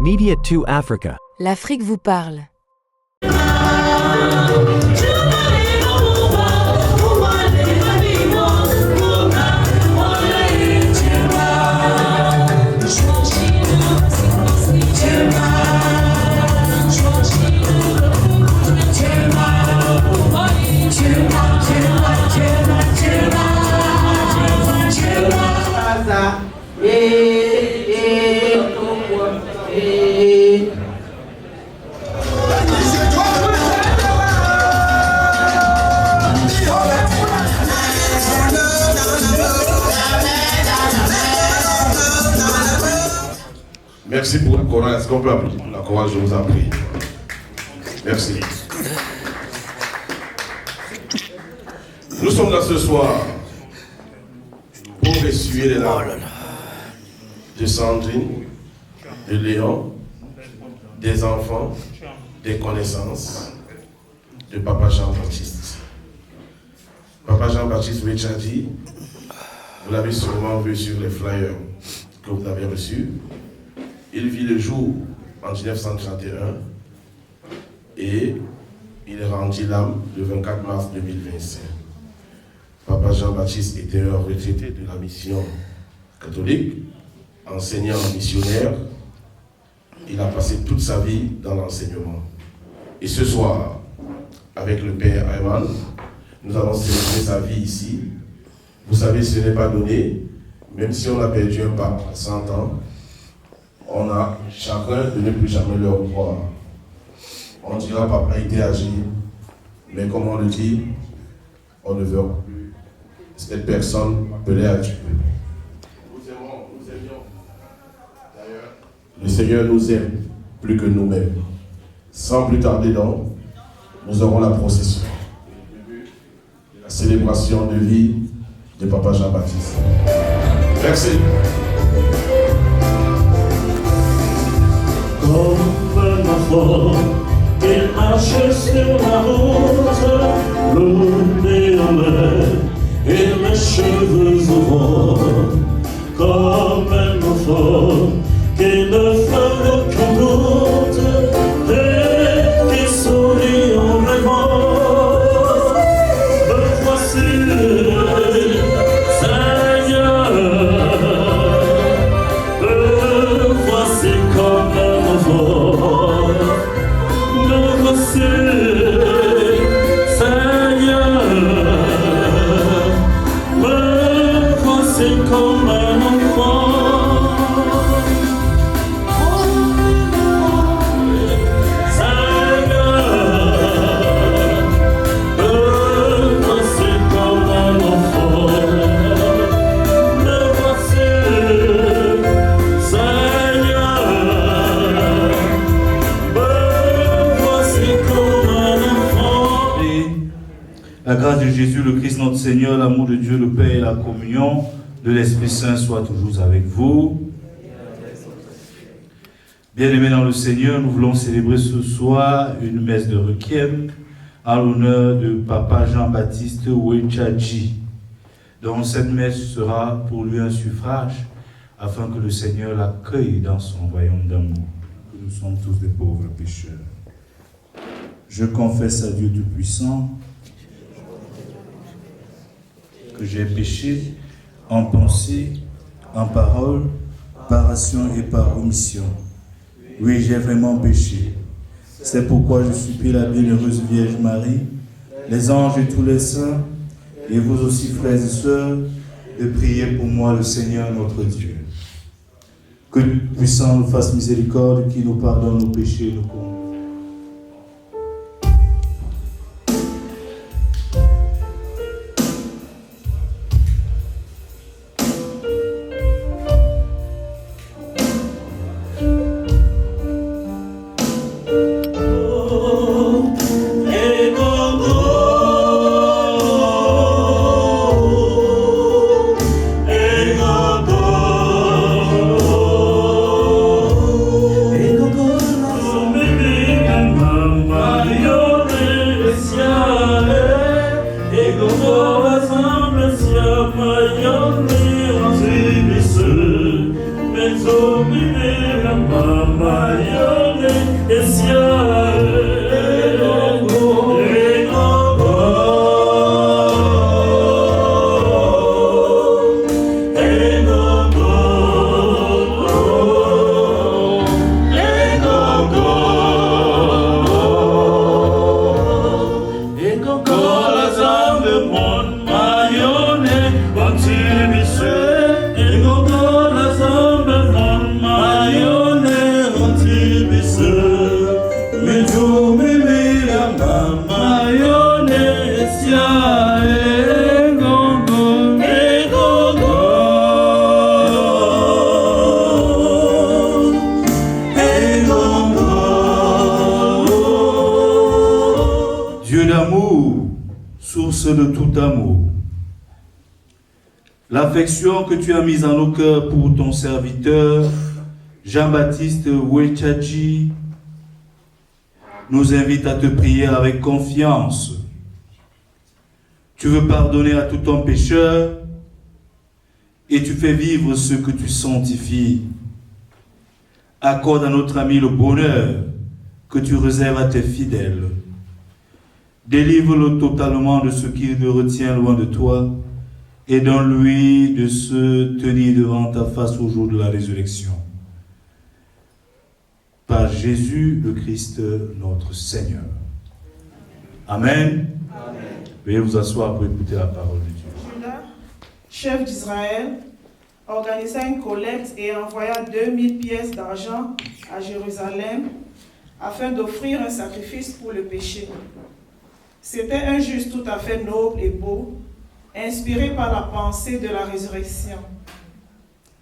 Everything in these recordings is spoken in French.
Media 2 Africa. L'Afrique vous parle. Merci pour la chorale. Est-ce qu'on peut applaudir pour la chorale? Je vous en prie. Merci. Nous sommes là ce soir pour essuyer les larmes de Sandrine, de Léon, des enfants, des connaissances de Papa Jean-Baptiste. Papa Jean-Baptiste Wetchadji, vous l'avez sûrement vu sur les flyers que vous avez reçus. Il vit le jour en 1931 et il rendit l'âme le 24 mars 2025. Papa Jean-Baptiste était un retraité de la mission catholique, enseignant missionnaire. Il a passé toute sa vie dans l'enseignement. Et ce soir, avec le Père Ayman, nous allons célébrer sa vie ici. Vous savez, ce n'est pas donné, même si on a perdu un pape à 100 ans, on a chacun de ne plus jamais le revoir. On dira papa était âgé, mais comme on le dit, on ne veut plus cette personne appelée à Dieu. Nous aimions. D'ailleurs, le Seigneur nous aime plus que nous-mêmes. Sans plus tarder donc, nous aurons la procession, la célébration de vie de Papa Jean-Baptiste. Merci. Comme un enfant, il marche sur la route, l'eau est en mer et les cheveux au vent. Comme un enfant qui ne fait aucun doute et qui sourit en rêvant. Me voici, Seigneur, me voici comme un enfant. Me voici, Seigneur, me voici comme un enfant. La grâce de Jésus, le Christ, notre Seigneur, l'amour de Dieu, le Père et la communion de l'Esprit Saint soient toujours avec vous. Bien-aimés dans le Seigneur, nous voulons célébrer ce soir une messe de requiem en l'honneur de Papa Jean-Baptiste Wetchadji. Donc cette messe sera pour lui un suffrage afin que le Seigneur l'accueille dans son royaume d'amour. Nous sommes tous des pauvres pécheurs. Je confesse à Dieu Tout-Puissant que j'ai péché en pensée, en parole, par action et par omission. Oui, j'ai vraiment péché. C'est pourquoi je supplie la bienheureuse Vierge Marie, les anges et tous les saints, et vous aussi, frères et sœurs, de prier pour moi le Seigneur notre Dieu. Que le puissant nous fasse miséricorde, qui nous pardonne nos péchés et nos crimes. Baby source de tout amour. L'affection que tu as mise en nos cœurs pour ton serviteur, Jean-Baptiste Wechaji, nous invite à te prier avec confiance. Tu veux pardonner à tout ton pécheur et tu fais vivre ce que tu sanctifies. Accorde à notre ami le bonheur que tu réserves à tes fidèles. Délivre-le totalement de ce qui le retient loin de toi et donne-lui de se tenir devant ta face au jour de la résurrection. Par Jésus le Christ, notre Seigneur. Amen. Amen. Veuillez vous asseoir pour écouter la parole de Dieu. Judas, chef d'Israël, organisa une collecte et envoya 2000 pièces d'argent à Jérusalem afin d'offrir un sacrifice pour le péché. C'était un juste tout à fait noble et beau, inspiré par la pensée de la résurrection.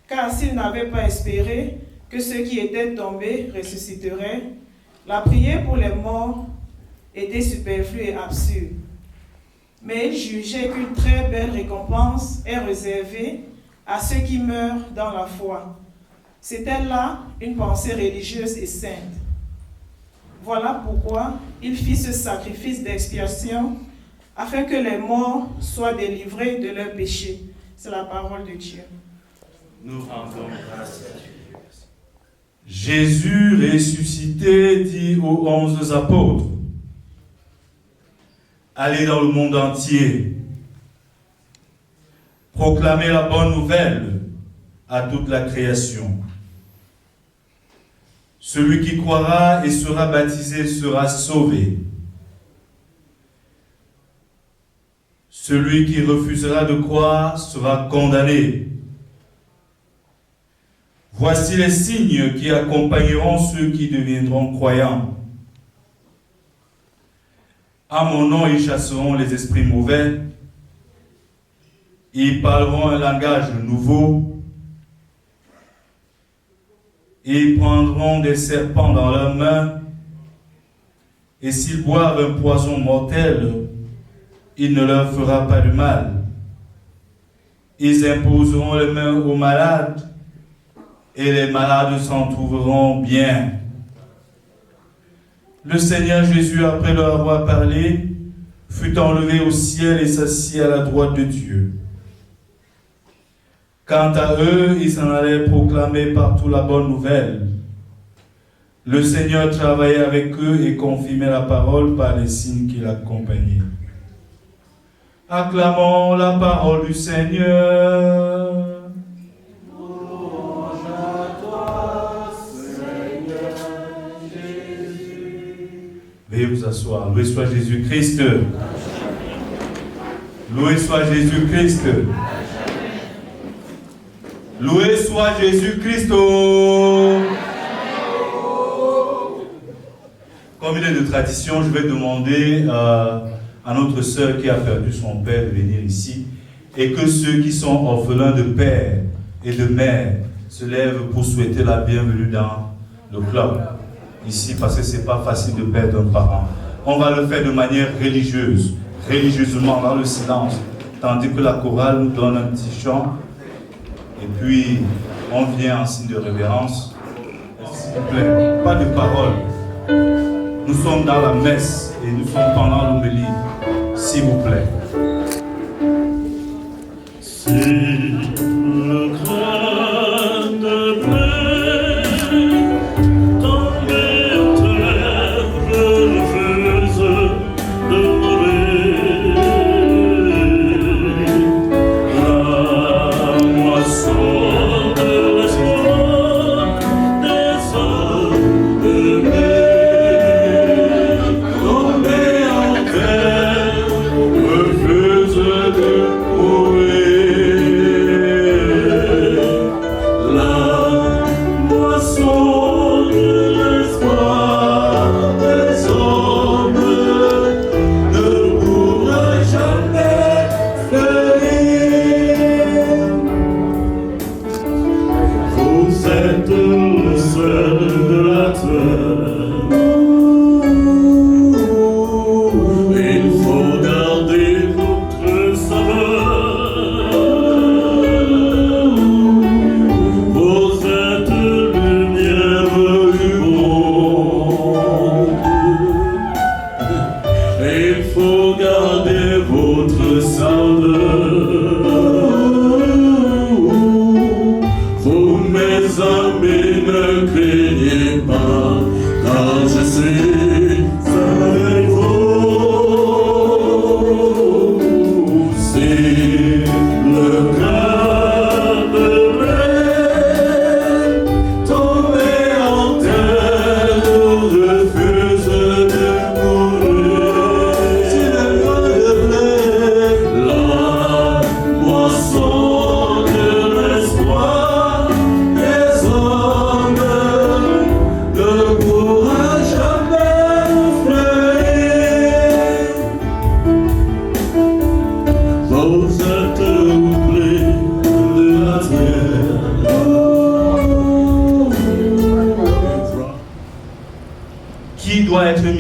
Car s'il n'avait pas espéré que ceux qui étaient tombés ressusciteraient, la prière pour les morts était superflue et absurde. Mais il jugeait qu'une très belle récompense est réservée à ceux qui meurent dans la foi. C'était là une pensée religieuse et sainte. Voilà pourquoi il fit ce sacrifice d'expiation afin que les morts soient délivrés de leurs péchés. C'est la parole de Dieu. Nous rendons grâce à Dieu. Jésus ressuscité dit aux 11 apôtres, allez dans le monde entier, proclamez la bonne nouvelle à toute la création. Celui qui croira et sera baptisé sera sauvé. Celui qui refusera de croire sera condamné. Voici les signes qui accompagneront ceux qui deviendront croyants. À mon nom, ils chasseront les esprits mauvais. Ils parleront un langage nouveau. Ils prendront des serpents dans leurs mains. Et s'ils boivent un poison mortel, il ne leur fera pas de mal. Ils imposeront les mains aux malades et les malades s'en trouveront bien. Le Seigneur Jésus, après leur avoir parlé, fut enlevé au ciel et s'assit à la droite de Dieu. Quant à eux, ils s'en allaient proclamer partout la bonne nouvelle. Le Seigneur travaillait avec eux et confirmait la parole par les signes qui l'accompagnaient. Acclamons la parole du Seigneur. Louange à toi, Seigneur Jésus. Veuillez vous asseoir. Loué soit Jésus-Christ. Loué soit Jésus-Christ. Loué soit Jésus-Christ. Comme il est de tradition, je vais demander à notre sœur qui a perdu son père de venir ici et que ceux qui sont orphelins de père et de mère se lèvent pour souhaiter la bienvenue dans le club ici parce que c'est pas facile de perdre un parent. On va le faire de manière religieuse, religieusement dans le silence, tandis que la chorale nous donne un petit chant et puis on vient en signe de révérence. S'il vous plaît, pas de parole. Nous sommes dans la messe et nous sommes pendant l'homélie. S'il vous plaît. C'est le grain de blé tombé en terre, refuse de mourir. La moisson de l'espoir des hommes aimés. Tombé en terre, refuse de mourir.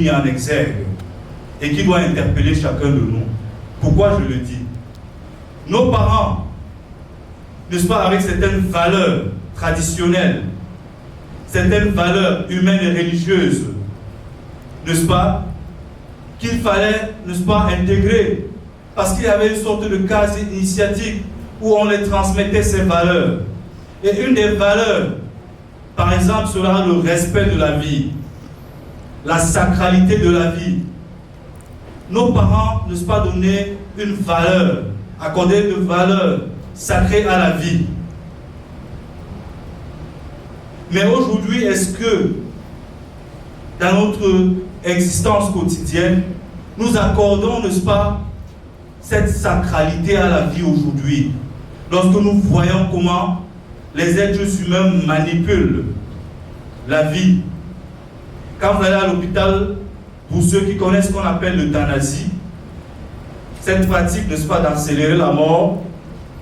mis en exergue et qui doit interpeller chacun de nous. Pourquoi je le dis? Nos parents, n'est-ce pas, avec certaines valeurs traditionnelles, certaines valeurs humaines et religieuses, n'est-ce pas, qu'il fallait, n'est-ce pas, intégrer, parce qu'il y avait une sorte de case initiatique où on les transmettait ces valeurs. Et une des valeurs, par exemple, sera le respect de la vie, la sacralité de la vie. Nos parents, n'est-ce pas, donner une valeur, accorder de valeur sacrée à la vie. Mais aujourd'hui, est-ce que dans notre existence quotidienne, nous accordons, n'est-ce pas, cette sacralité à la vie aujourd'hui? Lorsque nous voyons comment les êtres humains manipulent la vie. Quand vous allez à l'hôpital, pour ceux qui connaissent ce qu'on appelle l'euthanasie, cette pratique, n'est-ce pas, d'accélérer la mort,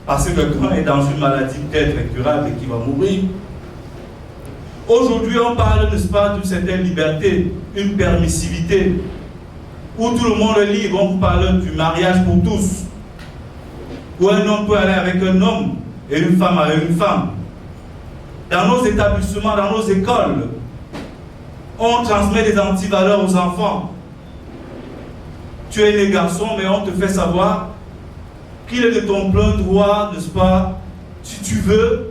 parce que quelqu'un est dans une maladie peut-être incurable et qui va mourir. Aujourd'hui, on parle, n'est-ce pas, d'une certaine liberté, une permissivité, où tout le monde est libre. On parle du mariage pour tous, où un homme peut aller avec un homme et une femme avec une femme. Dans nos établissements, dans nos écoles, on transmet des antivaleurs aux enfants. Tu es né garçon, mais on te fait savoir qu'il est de ton plein droit, n'est-ce pas? Si tu veux,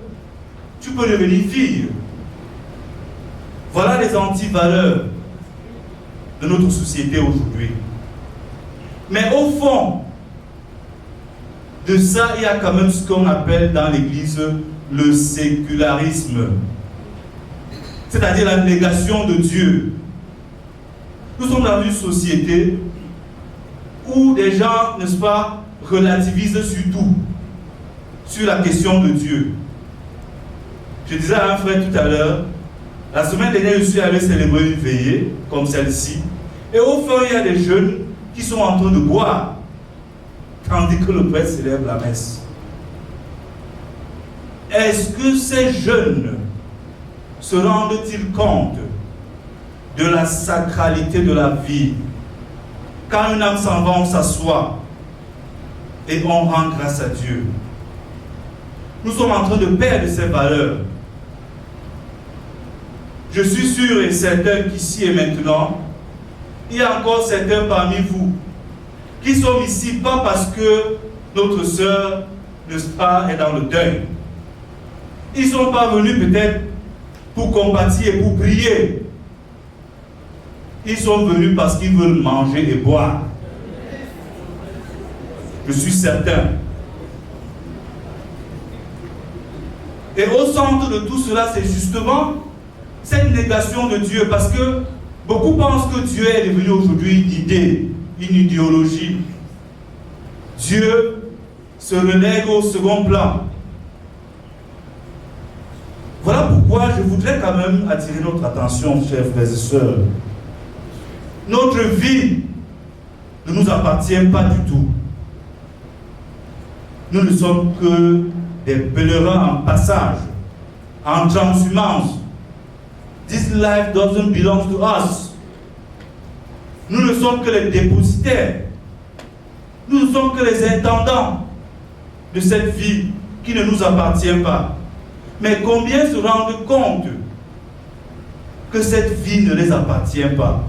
tu peux devenir fille. Voilà les antivaleurs de notre société aujourd'hui. Mais au fond de ça, il y a quand même ce qu'on appelle dans l'Église le sécularisme, c'est-à-dire la négation de Dieu. Nous sommes dans une société où des gens, n'est-ce pas, relativisent sur tout, sur la question de Dieu. Je disais à un frère tout à l'heure, la semaine dernière, je suis allé célébrer une veillée comme celle-ci, et au fond, il y a des jeunes qui sont en train de boire, tandis que le prêtre célèbre la messe. Est-ce que ces jeunes se rendent-ils compte de la sacralité de la vie? Quand une âme s'en va, on s'assoit et on rend grâce à Dieu. Nous sommes en train de perdre ces valeurs. Je suis sûr et certain qu'ici et maintenant, il y a encore certains parmi vous qui sont ici pas parce que notre sœur, n'est-ce pas, est dans le deuil. Ils ne sont pas venus peut-être pour compatir et pour prier. Ils sont venus parce qu'ils veulent manger et boire. Je suis certain. Et au centre de tout cela, c'est justement cette négation de Dieu, parce que beaucoup pensent que Dieu est devenu aujourd'hui une idée, une idéologie. Dieu se relègue au second plan. Voilà pourquoi je voudrais quand même attirer notre attention, chers frères et sœurs. Notre vie ne nous appartient pas du tout. Nous ne sommes que des pèlerins en passage, en transhumance. This life doesn't belong to us. Nous ne sommes que les dépositaires. Nous ne sommes que les intendants de cette vie qui ne nous appartient pas. Mais combien se rendent compte que cette vie ne les appartient pas?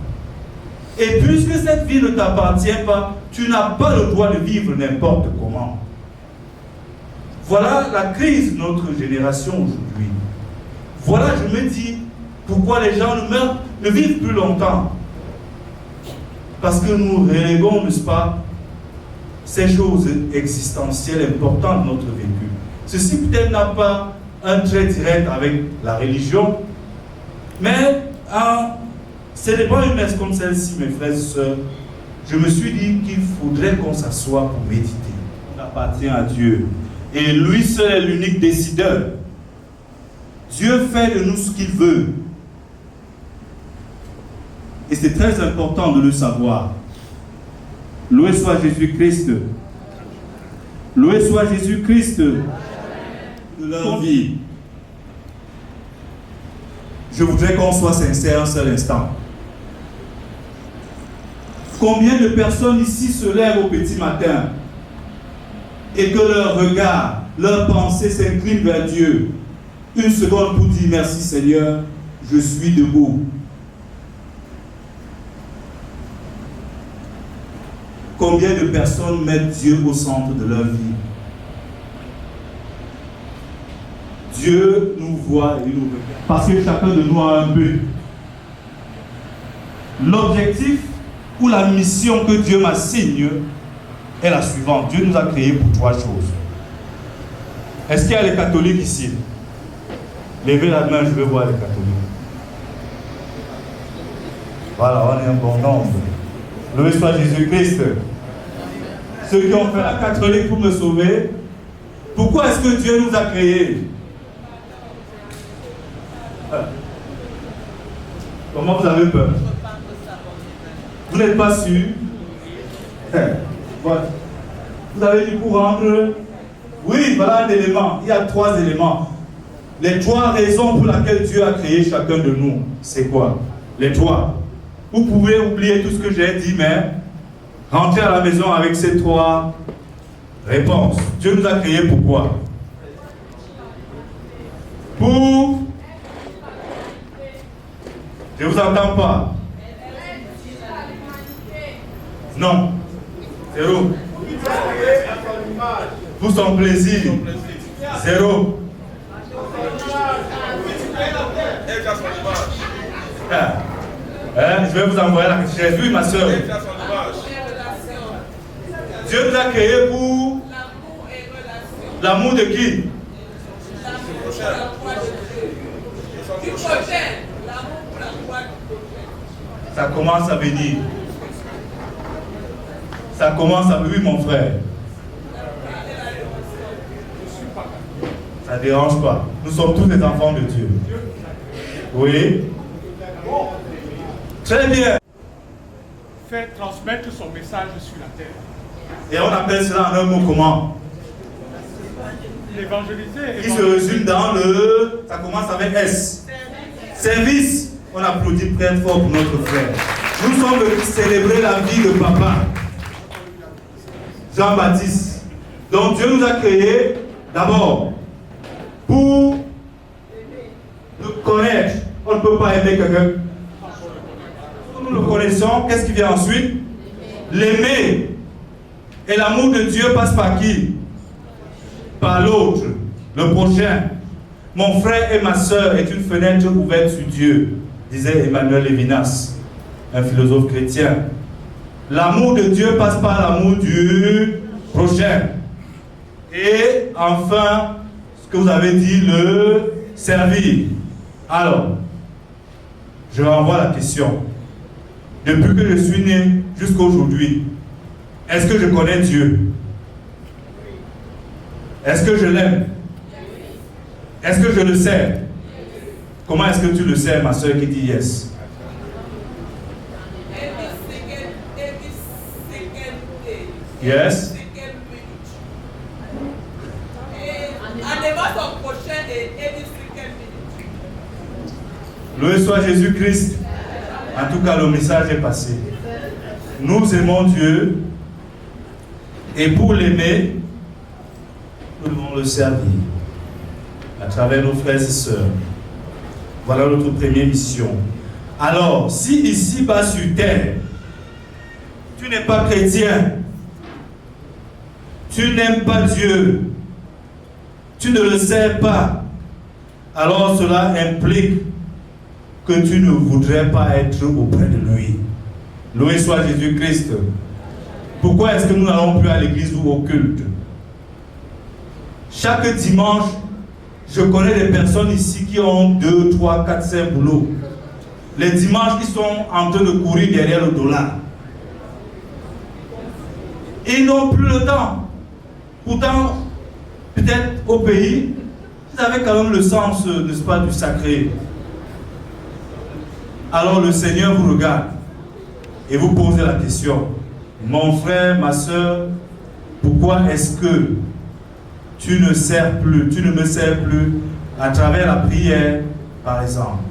Et puisque cette vie ne t'appartient pas, tu n'as pas le droit de vivre n'importe comment. Voilà la crise de notre génération aujourd'hui. Voilà, je me dis, pourquoi les gens ne vivent plus longtemps. Parce que nous reléguons, n'est-ce pas, ces choses existentielles importantes de notre vécu. Ceci peut-être n'a pas un trait direct avec la religion, mais ce n'est pas une messe comme celle-ci, mes frères et sœurs. Je me suis dit qu'il faudrait qu'on s'assoie pour méditer. On appartient à Dieu. Et lui seul est l'unique décideur. Dieu fait de nous ce qu'il veut. Et c'est très important de le savoir. Loué soit Jésus-Christ. Loué soit Jésus-Christ de leur vie. Je voudrais qu'on soit sincère un seul instant. Combien de personnes ici se lèvent au petit matin et que leur regard, leur pensée s'incline vers Dieu? Une seconde pour dire merci Seigneur, je suis debout. Combien de personnes mettent Dieu au centre de leur vie? Dieu nous voit et nous regarde. Parce que chacun de nous a un but. L'objectif ou la mission que Dieu m'assigne est la suivante. Dieu nous a créés pour 3 choses. Est-ce qu'il y a les catholiques ici? Levez la main, je veux voir les catholiques. Voilà, on est un bon nombre. Loué soit Jésus-Christ. Ceux qui ont fait la catholique pour me sauver, pourquoi est-ce que Dieu nous a créés? Comment vous avez peur? Vous n'êtes pas sûr? Voilà. Vous avez dit pour rendre... Oui, voilà un élément. Il y a 3 éléments. Les 3 raisons pour lesquelles Dieu a créé chacun de nous. C'est quoi? Les 3. Vous pouvez oublier tout ce que j'ai dit, mais rentrez à la maison avec ces 3 réponses. Dieu nous a créés pourquoi? Pour... Je ne vous entends pas. Non. 0. Pour son plaisir. 0. Je vais vous envoyer la chaise. Oui, ma soeur. Dieu nous a créés pour l'amour de qui? Ça commence à venir. Ça commence à venir, mon frère. Ça ne dérange pas. Nous sommes tous des enfants de Dieu. Oui. Très bien. Faire transmettre son message sur la terre. Et on appelle cela en un mot comment? L'évangéliser. Qui se résume dans le... Ça commence avec S. Service. On applaudit très fort pour notre frère. Nous sommes venus célébrer la vie de papa Jean-Baptiste. Donc Dieu nous a créés d'abord pour nous connaître. On ne peut pas aimer quelqu'un. Nous le connaissons. Qu'est-ce qui vient ensuite? L'aimer. Et l'amour de Dieu passe par qui? Par l'autre, le prochain. Mon frère et ma soeur est une fenêtre ouverte sur Dieu, disait Emmanuel Levinas, un philosophe chrétien. L'amour de Dieu passe par l'amour du prochain. Et enfin, ce que vous avez dit, le servir. Alors, je renvoie la question. Depuis que je suis né jusqu'à aujourd'hui, est-ce que je connais Dieu? Est-ce que je l'aime? Est-ce que je le sais? Comment est-ce que tu le sais, ma soeur qui dit yes? Yes. Loué soit Jésus-Christ. En tout cas, le message est passé. Nous aimons Dieu et pour l'aimer, nous devons le servir à travers nos frères et sœurs. Voilà notre première mission. Alors, si ici-bas sur terre, tu n'es pas chrétien, tu n'aimes pas Dieu, tu ne le sais pas, alors cela implique que tu ne voudrais pas être auprès de lui. Loué soit Jésus-Christ. Pourquoi est-ce que nous n'allons plus à l'église ou au culte? Chaque dimanche, je connais des personnes ici qui ont 2, 3, 4, 5 boulots. Les dimanches, ils sont en train de courir derrière le dollar. Ils n'ont plus le temps. Pourtant, peut-être au pays, vous avez quand même le sens, n'est-ce pas, du sacré. Alors le Seigneur vous regarde et vous pose la question. Mon frère, ma soeur, pourquoi est-ce que tu ne sers plus, tu ne me sers plus à travers la prière, par exemple?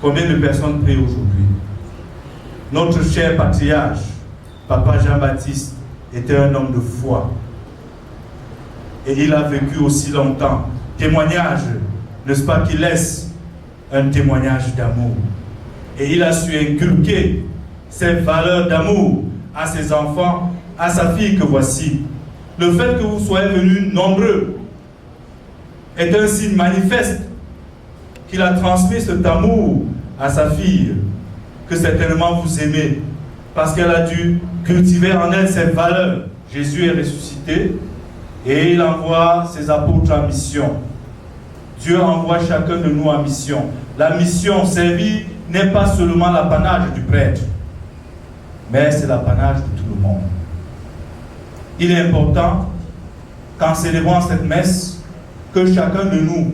Combien de personnes prient aujourd'hui? Notre cher patriarche, Papa Jean-Baptiste était un homme de foi. Et il a vécu aussi longtemps. Témoignage, n'est-ce pas, qui laisse un témoignage d'amour. Et il a su inculquer ces valeurs d'amour à ses enfants, à sa fille que voici. Le fait que vous soyez venus nombreux est un signe manifeste qu'il a transmis cet amour à sa fille, que certainement vous aimez, parce qu'elle a dû cultiver en elle ces valeurs. Jésus est ressuscité et il envoie ses apôtres en mission. Dieu envoie chacun de nous en mission. La mission servie n'est pas seulement l'apanage du prêtre, mais c'est l'apanage de tout le monde. Il est important qu'en célébrant cette messe, que chacun de nous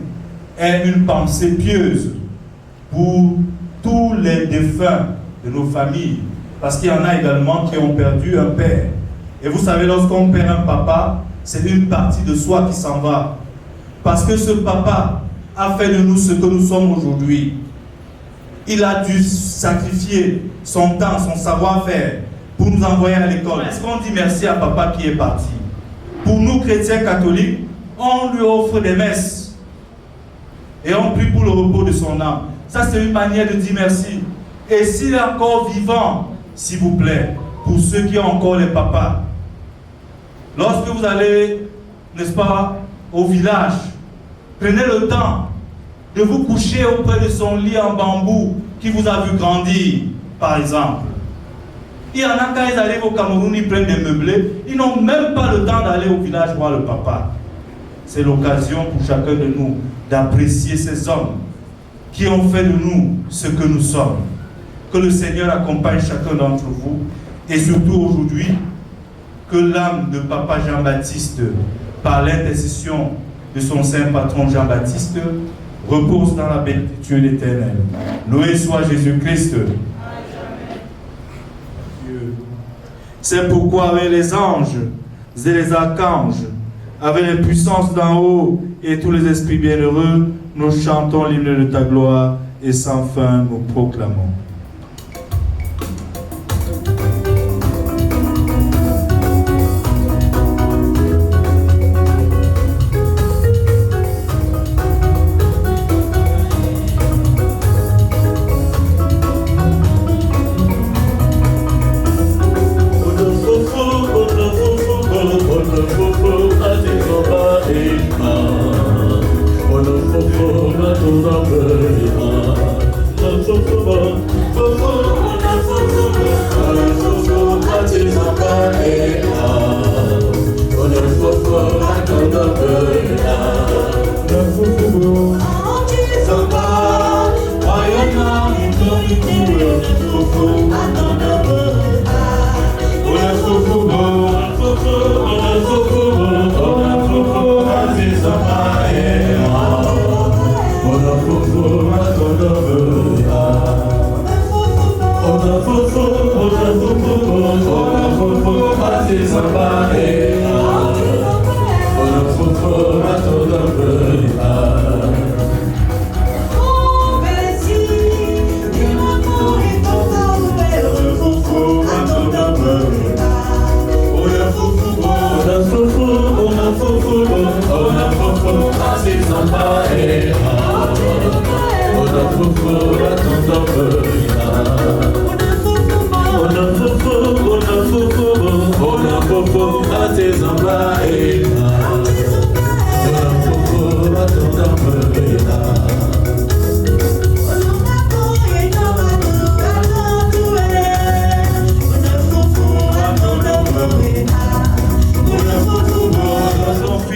ait une pensée pieuse pour tous les défunts de nos familles, parce qu'il y en a également qui ont perdu un père. Et vous savez, lorsqu'on perd un papa, c'est une partie de soi qui s'en va. Parce que ce papa a fait de nous ce que nous sommes aujourd'hui. Il a dû sacrifier son temps, son savoir-faire pour nous envoyer à l'école. Est-ce qu'on dit merci à papa qui est parti? Pour nous, chrétiens catholiques, on lui offre des messes. Et on prie pour le repos de son âme. Ça, c'est une manière de dire merci. Et s'il est encore vivant, s'il vous plaît, pour ceux qui ont encore les papas, lorsque vous allez, n'est-ce pas, au village, prenez le temps de vous coucher auprès de son lit en bambou qui vous a vu grandir, par exemple. Il y en a quand ils arrivent au Cameroun, ils prennent des meublés, ils n'ont même pas le temps d'aller au village voir le papa. C'est l'occasion pour chacun de nous d'apprécier ces hommes qui ont fait de nous ce que nous sommes. Que le Seigneur accompagne chacun d'entre vous et surtout aujourd'hui, que l'âme de Papa Jean-Baptiste, par l'intercession de son saint patron Jean-Baptiste, repose dans la béatitude éternelle. Loué soit Jésus-Christ. C'est pourquoi avec les anges et les archanges, avec les puissances d'en haut et tous les esprits bienheureux, nous chantons l'hymne de ta gloire et sans fin nous proclamons.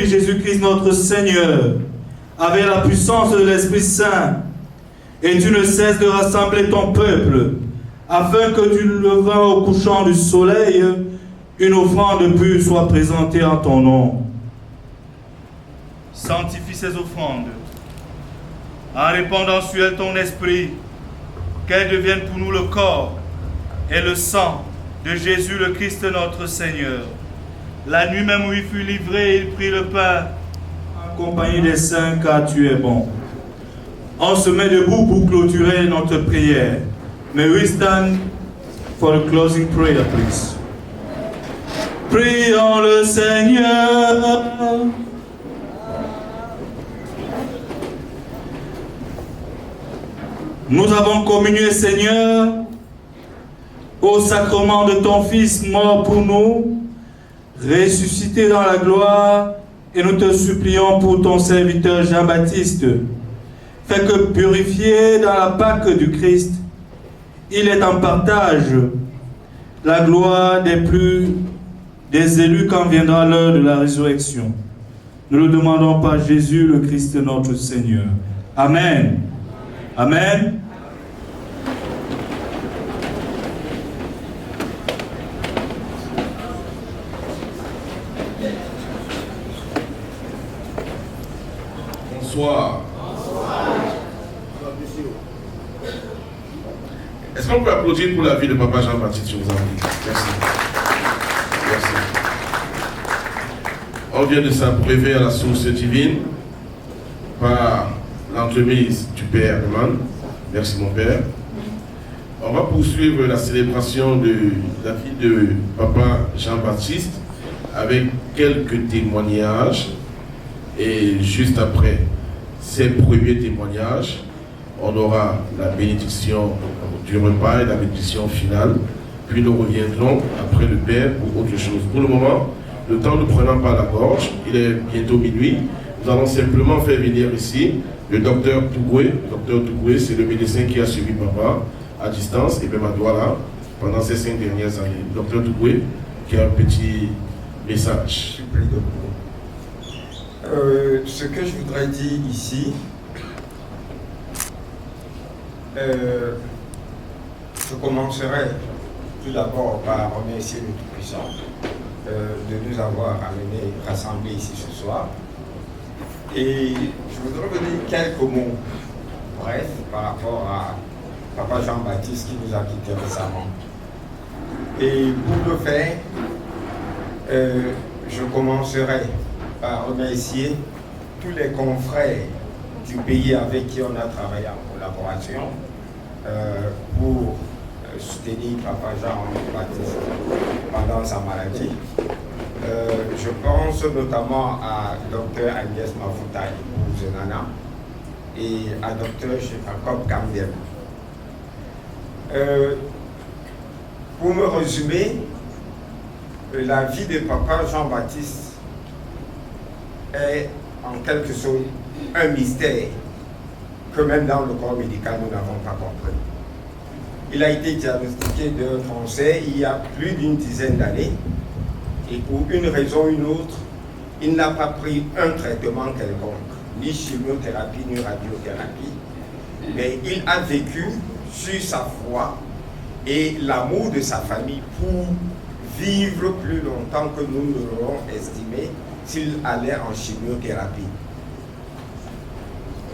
Jésus-Christ notre Seigneur, avec la puissance de l'Esprit Saint, et tu ne cesses de rassembler ton peuple, afin que du levant au couchant du soleil, une offrande pure soit présentée en ton nom. Sanctifie ces offrandes, en répandant sur elles ton esprit, qu'elles deviennent pour nous le corps et le sang de Jésus le Christ notre Seigneur. La nuit même où il fut livré, il prit le pain, accompagné des saints, car tu es bon. On se met debout pour clôturer notre prière. May we stand for the closing prayer, please. Prions le Seigneur. Nous avons communié, Seigneur, au sacrement de ton Fils mort pour nous, ressuscité dans la gloire, et nous te supplions pour ton serviteur Jean-Baptiste. Fais que, purifié dans la Pâque du Christ, il est en partage la gloire des élus quand viendra l'heure de la résurrection. Nous le demandons par Jésus le Christ notre Seigneur. Amen. Amen. Bonsoir. Est-ce qu'on peut applaudir pour la vie de Papa Jean-Baptiste, je vous en prie? Merci. Merci. On vient de s'abreuver à la source divine par l'entremise du Père Eman. Merci mon Père. On va poursuivre la célébration de la vie de Papa Jean-Baptiste avec quelques témoignages. Et juste après ces premiers témoignages, on aura la bénédiction du repas et la bénédiction finale. Puis nous reviendrons après le Père pour autre chose. Pour le moment, le temps ne prenant pas la gorge, il est bientôt minuit. Nous allons simplement faire venir ici le docteur Tougoué. Le docteur Tougoué, c'est le médecin qui a suivi Papa à distance et même à Douala pendant ces 5 dernières années. Le docteur Tougoué qui a un petit message. Ce que je voudrais dire ici, je commencerai tout d'abord par remercier le Tout-Puissant de nous avoir amenés, rassemblés ici ce soir. Et je voudrais vous dire quelques mots brefs par rapport à Papa Jean-Baptiste qui nous a quittés récemment. Et pour le faire, je commencerai par remercier tous les confrères du pays avec qui on a travaillé en collaboration pour soutenir Papa Jean-Baptiste pendant sa maladie. Je pense notamment à Dr Agnès Mafuta, épouse Nana, et à Dr Jacob Campbell. Pour me résumer, la vie de Papa Jean-Baptiste est en quelque sorte un mystère que même dans le corps médical nous n'avons pas compris. Il a été diagnostiqué d'un cancer il y a plus d'une dizaine d'années et pour une raison ou une autre, il n'a pas pris un traitement quelconque, ni chimiothérapie ni radiothérapie, mais il a vécu sur sa foi et l'amour de sa famille pour vivre plus longtemps que nous ne l'aurons estimé s'il allait en chimiothérapie.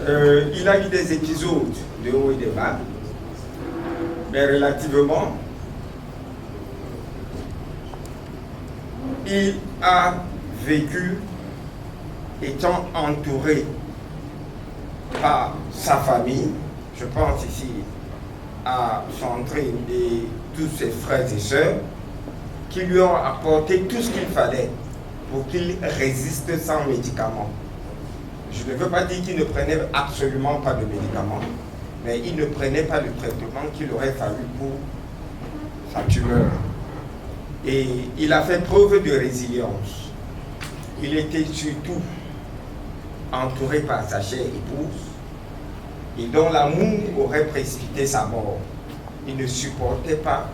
Il a eu des épisodes de haut et de bas, mais relativement, il a vécu étant entouré par sa famille. Je pense ici à Sandrine et tous ses frères et sœurs qui lui ont apporté tout ce qu'il fallait pour qu'il résiste sans médicaments. Je ne veux pas dire qu'il ne prenait absolument pas de médicaments, mais il ne prenait pas le traitement qu'il aurait fallu pour sa tumeur. Et il a fait preuve de résilience. Il était surtout entouré par sa chère épouse et dont l'amour aurait précipité sa mort. Il ne supportait pas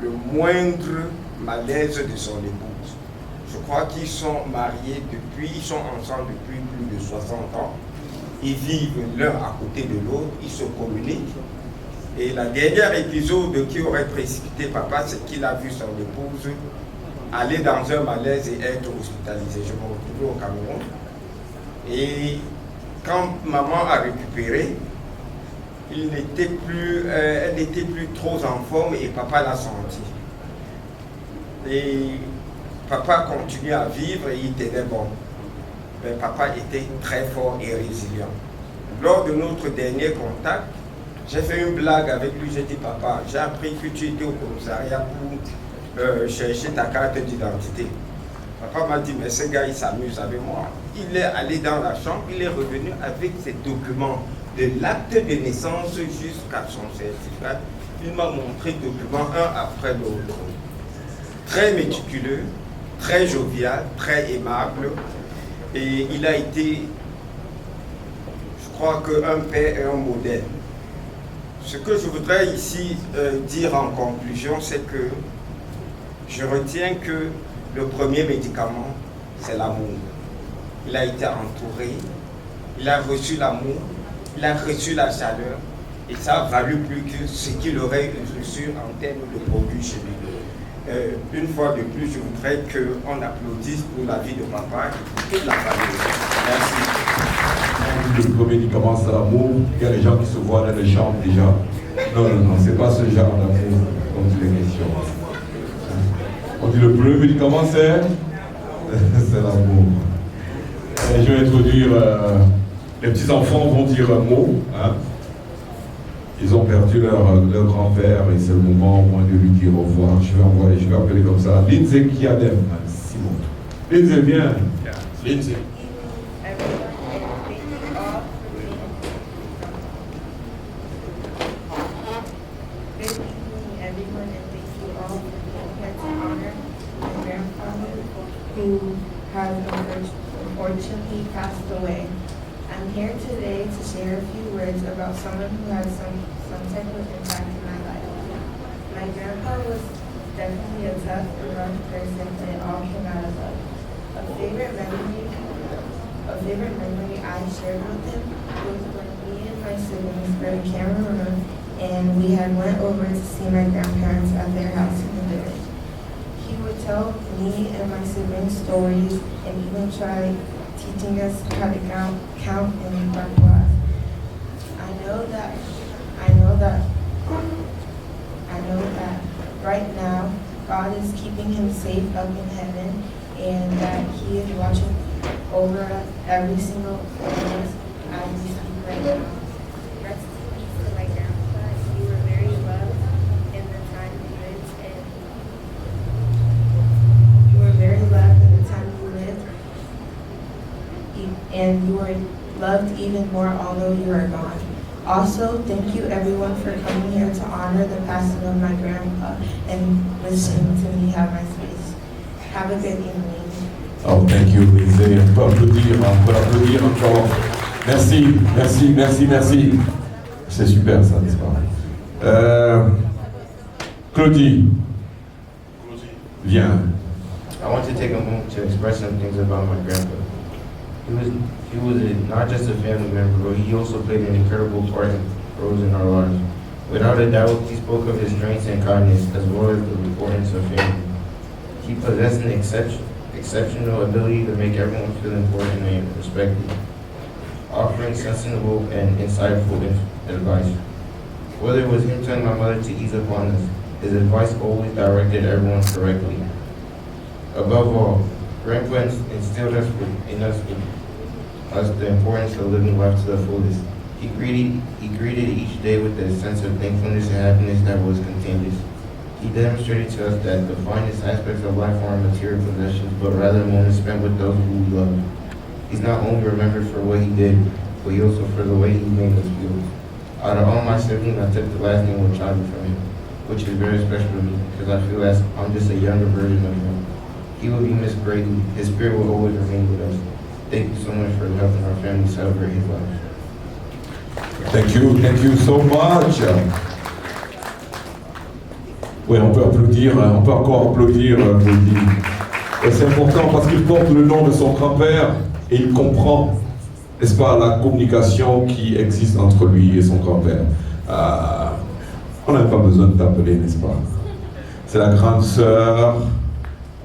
le moindre malaise de son épouse. Je crois qu'ils sont mariés ils sont ensemble depuis plus de 60 ans. Ils vivent l'un à côté de l'autre, ils se communiquent. Et la dernière épisode qui aurait précipité Papa, c'est qu'il a vu son épouse aller dans un malaise et être hospitalisée. Je me retrouvais au Cameroun. Et quand maman a récupéré, elle n'était plus trop en forme et Papa l'a senti. Et Papa continuait à vivre et il tenait bon. Mais Papa était très fort et résilient. Lors de notre dernier contact, j'ai fait une blague avec lui. J'ai dit, Papa, j'ai appris que tu étais au commissariat pour chercher ta carte d'identité. Papa m'a dit, mais ce gars, il s'amuse avec moi. Il est allé dans la chambre, il est revenu avec ses documents, de l'acte de naissance jusqu'à son certificat. Il m'a montré documents un après l'autre. Très méticuleux, très jovial, très aimable. Et il a été, je crois, qu'un père et un modèle. Ce que je voudrais ici dire en conclusion, c'est que je retiens que le premier médicament, c'est l'amour. Il a été entouré, il a reçu l'amour, il a reçu la chaleur, et ça a valu plus que ce qu'il aurait reçu en termes de produits chimiques. Une fois de plus, je voudrais qu'on applaudisse pour la vie de papa et de la famille. Merci. Le premier médicament, c'est l'amour. Il y a des gens qui se voient dans les chambres déjà. Non, c'est pas ce genre d'amour dont il est question. On dit le premier médicament, c'est l'amour. Je vais introduire, les petits-enfants vont dire un mot. Hein. Ils ont perdu leur grand-père et c'est le moment au moins de lui dire au revoir. Je vais appeler comme ça. Lindsay Kiadem. Simon. Lindsay, viens. Lindsay. Who has unfortunately passed away. I'm here today to share a few words about someone who has some type of impact in my life. My grandpa was definitely a tough and rough person, but it all came out of love. A favorite memory I shared with him was when me and my siblings were in Cameroon and we had went over to see my grandparents at their house in the village. He would tell me and my siblings stories and even try teaching us how to count in class. I know that right now God is keeping him safe up in heaven and that he is watching over every single one of us as we speak right now. Rest in peace to my grandpa. You were very loved in the time you lived and you were very loved in the time you lived and you were loved even more although you are gone. Also, thank you everyone for coming here to honor the passing of my grandpa and listening to me have my space. Have a good evening. Oh, thank you, Lindsay. On peut applaudir encore. Merci. C'est super ça, n'est-ce pas? Claudie. Viens. I want to take a moment to express some things about my grandpa. He was not just a family member, but he also played an incredible part in roles in our lives. Without a doubt, he spoke of his strengths and kindness, as well as the importance of family. He possessed an exceptional ability to make everyone feel important and respected, offering sensible and insightful advice. Whether it was him telling my mother to ease upon us, his advice always directed everyone correctly. Above all, Grandpa instilled in us the importance of living life to the fullest. He greeted each day with a sense of thankfulness and happiness that was contagious. He demonstrated to us that the finest aspects of life aren't material possessions, but rather moments spent with those who we love. He's not only remembered for what he did, but also for the way he made us feel. Out of all my siblings, I took the last name Wachabi from him, which is very special to me because I feel that I'm just a younger version of him. He will be missed greatly. His spirit will always remain with us. Thank you so much for helping our family celebrate his life. Thank you so much. Oui, on peut encore applaudir Claudie. C'est important parce qu'il porte le nom de son grand-père et il comprend, n'est-ce pas, la communication qui existe entre lui et son grand-père. On n'a pas besoin de t'appeler, n'est-ce pas? C'est la grande sœur,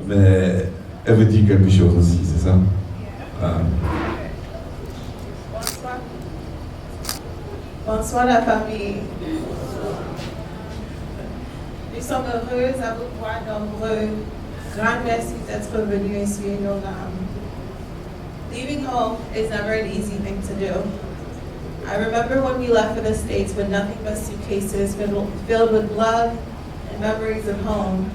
mais elle veut dire quelque chose aussi, c'est ça? Bonsoir la famille. Nous sommes heureux à vous voir nombreux. Grand merci d'être venus essuyer nos larmes. Leaving home is never an easy thing to do. I remember when we left for the States with nothing but suitcases filled with love and memories of home.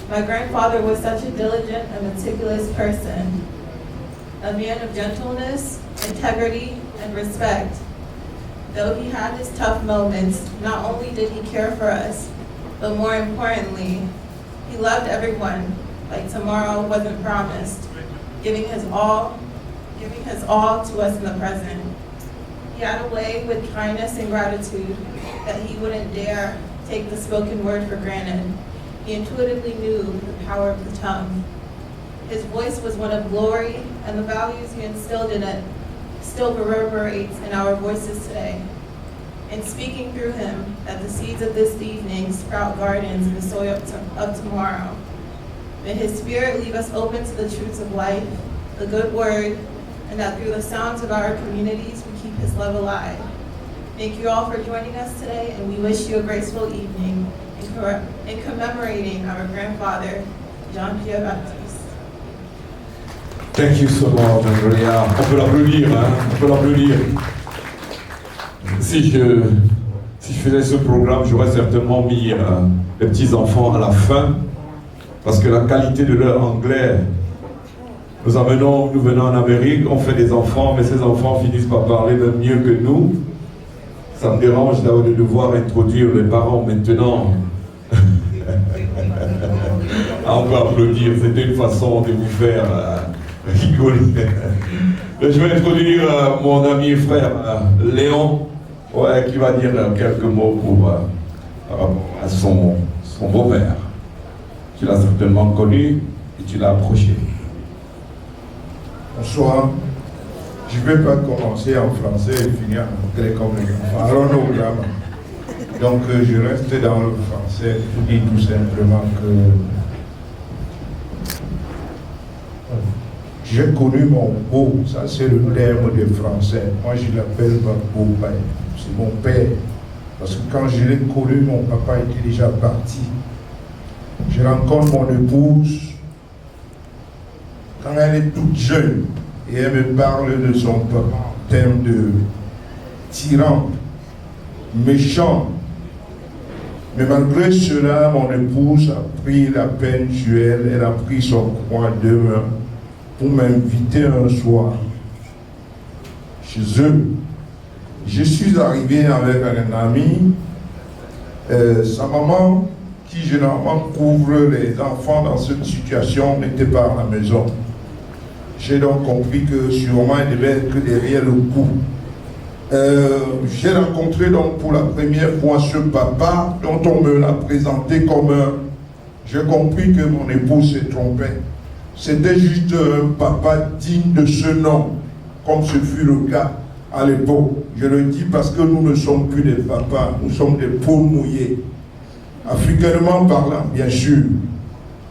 My grandfather was such a diligent and meticulous person, a man of gentleness, integrity, and respect. Though he had his tough moments, not only did he care for us, but more importantly, he loved everyone like tomorrow wasn't promised, giving his all to us in the present. He had a way with kindness and gratitude that he wouldn't dare take the spoken word for granted. He intuitively knew the power of the tongue. His voice was one of glory, and the values he instilled in it still reverberates in our voices today. In speaking through him, that the seeds of this evening sprout gardens in the soil of tomorrow. May his spirit leave us open to the truths of life, the good word, and that through the sounds of our communities, we keep his love alive. Thank you all for joining us today, and we wish you a graceful evening in commemorating our grandfather, Jean-Pierre Baptiste. Thank you so much, Andrea. On peut l'applaudir, hein? On peut l'applaudir. Si je faisais ce programme, j'aurais certainement mis les petits-enfants à la fin, parce que la qualité de leur anglais, nous venons en Amérique, on fait des enfants, mais ces enfants finissent par parler même mieux que nous. Ça me dérange de devoir introduire les parents maintenant. On peut applaudir, c'était une façon de vous faire rigoler. Je vais introduire mon ami et frère Léon, qui va dire quelques mots par rapport à son beau-père. Tu l'as certainement connu et tu l'as approché. Bonsoir. Je ne vais pas commencer en français et finir en anglais comme les enfants. Alors, no grammar. Donc, je reste dans le français pour dire tout simplement que j'ai connu mon beau, ça c'est le terme des Français. Moi, je l'appelle mon beau-père. C'est mon père. Parce que quand je l'ai connu, mon papa était déjà parti. Je rencontre mon épouse quand elle est toute jeune. Et elle me parle de son papa en termes de tyran, méchant. Mais malgré cela, mon épouse a pris la peine sur elle, elle a pris son courage de main pour m'inviter un soir chez eux. Je suis arrivé avec un ami, sa maman, qui généralement couvre les enfants dans cette situation, n'était pas à la maison. J'ai donc compris que sûrement il devait être derrière le coup. J'ai rencontré donc pour la première fois ce papa dont on me l'a présenté comme un... J'ai compris que mon épouse s'est trompée. C'était juste un papa digne de ce nom, comme ce fut le cas à l'époque. Je le dis parce que nous ne sommes plus des papas, nous sommes des peaux mouillées. Africainement parlant, bien sûr.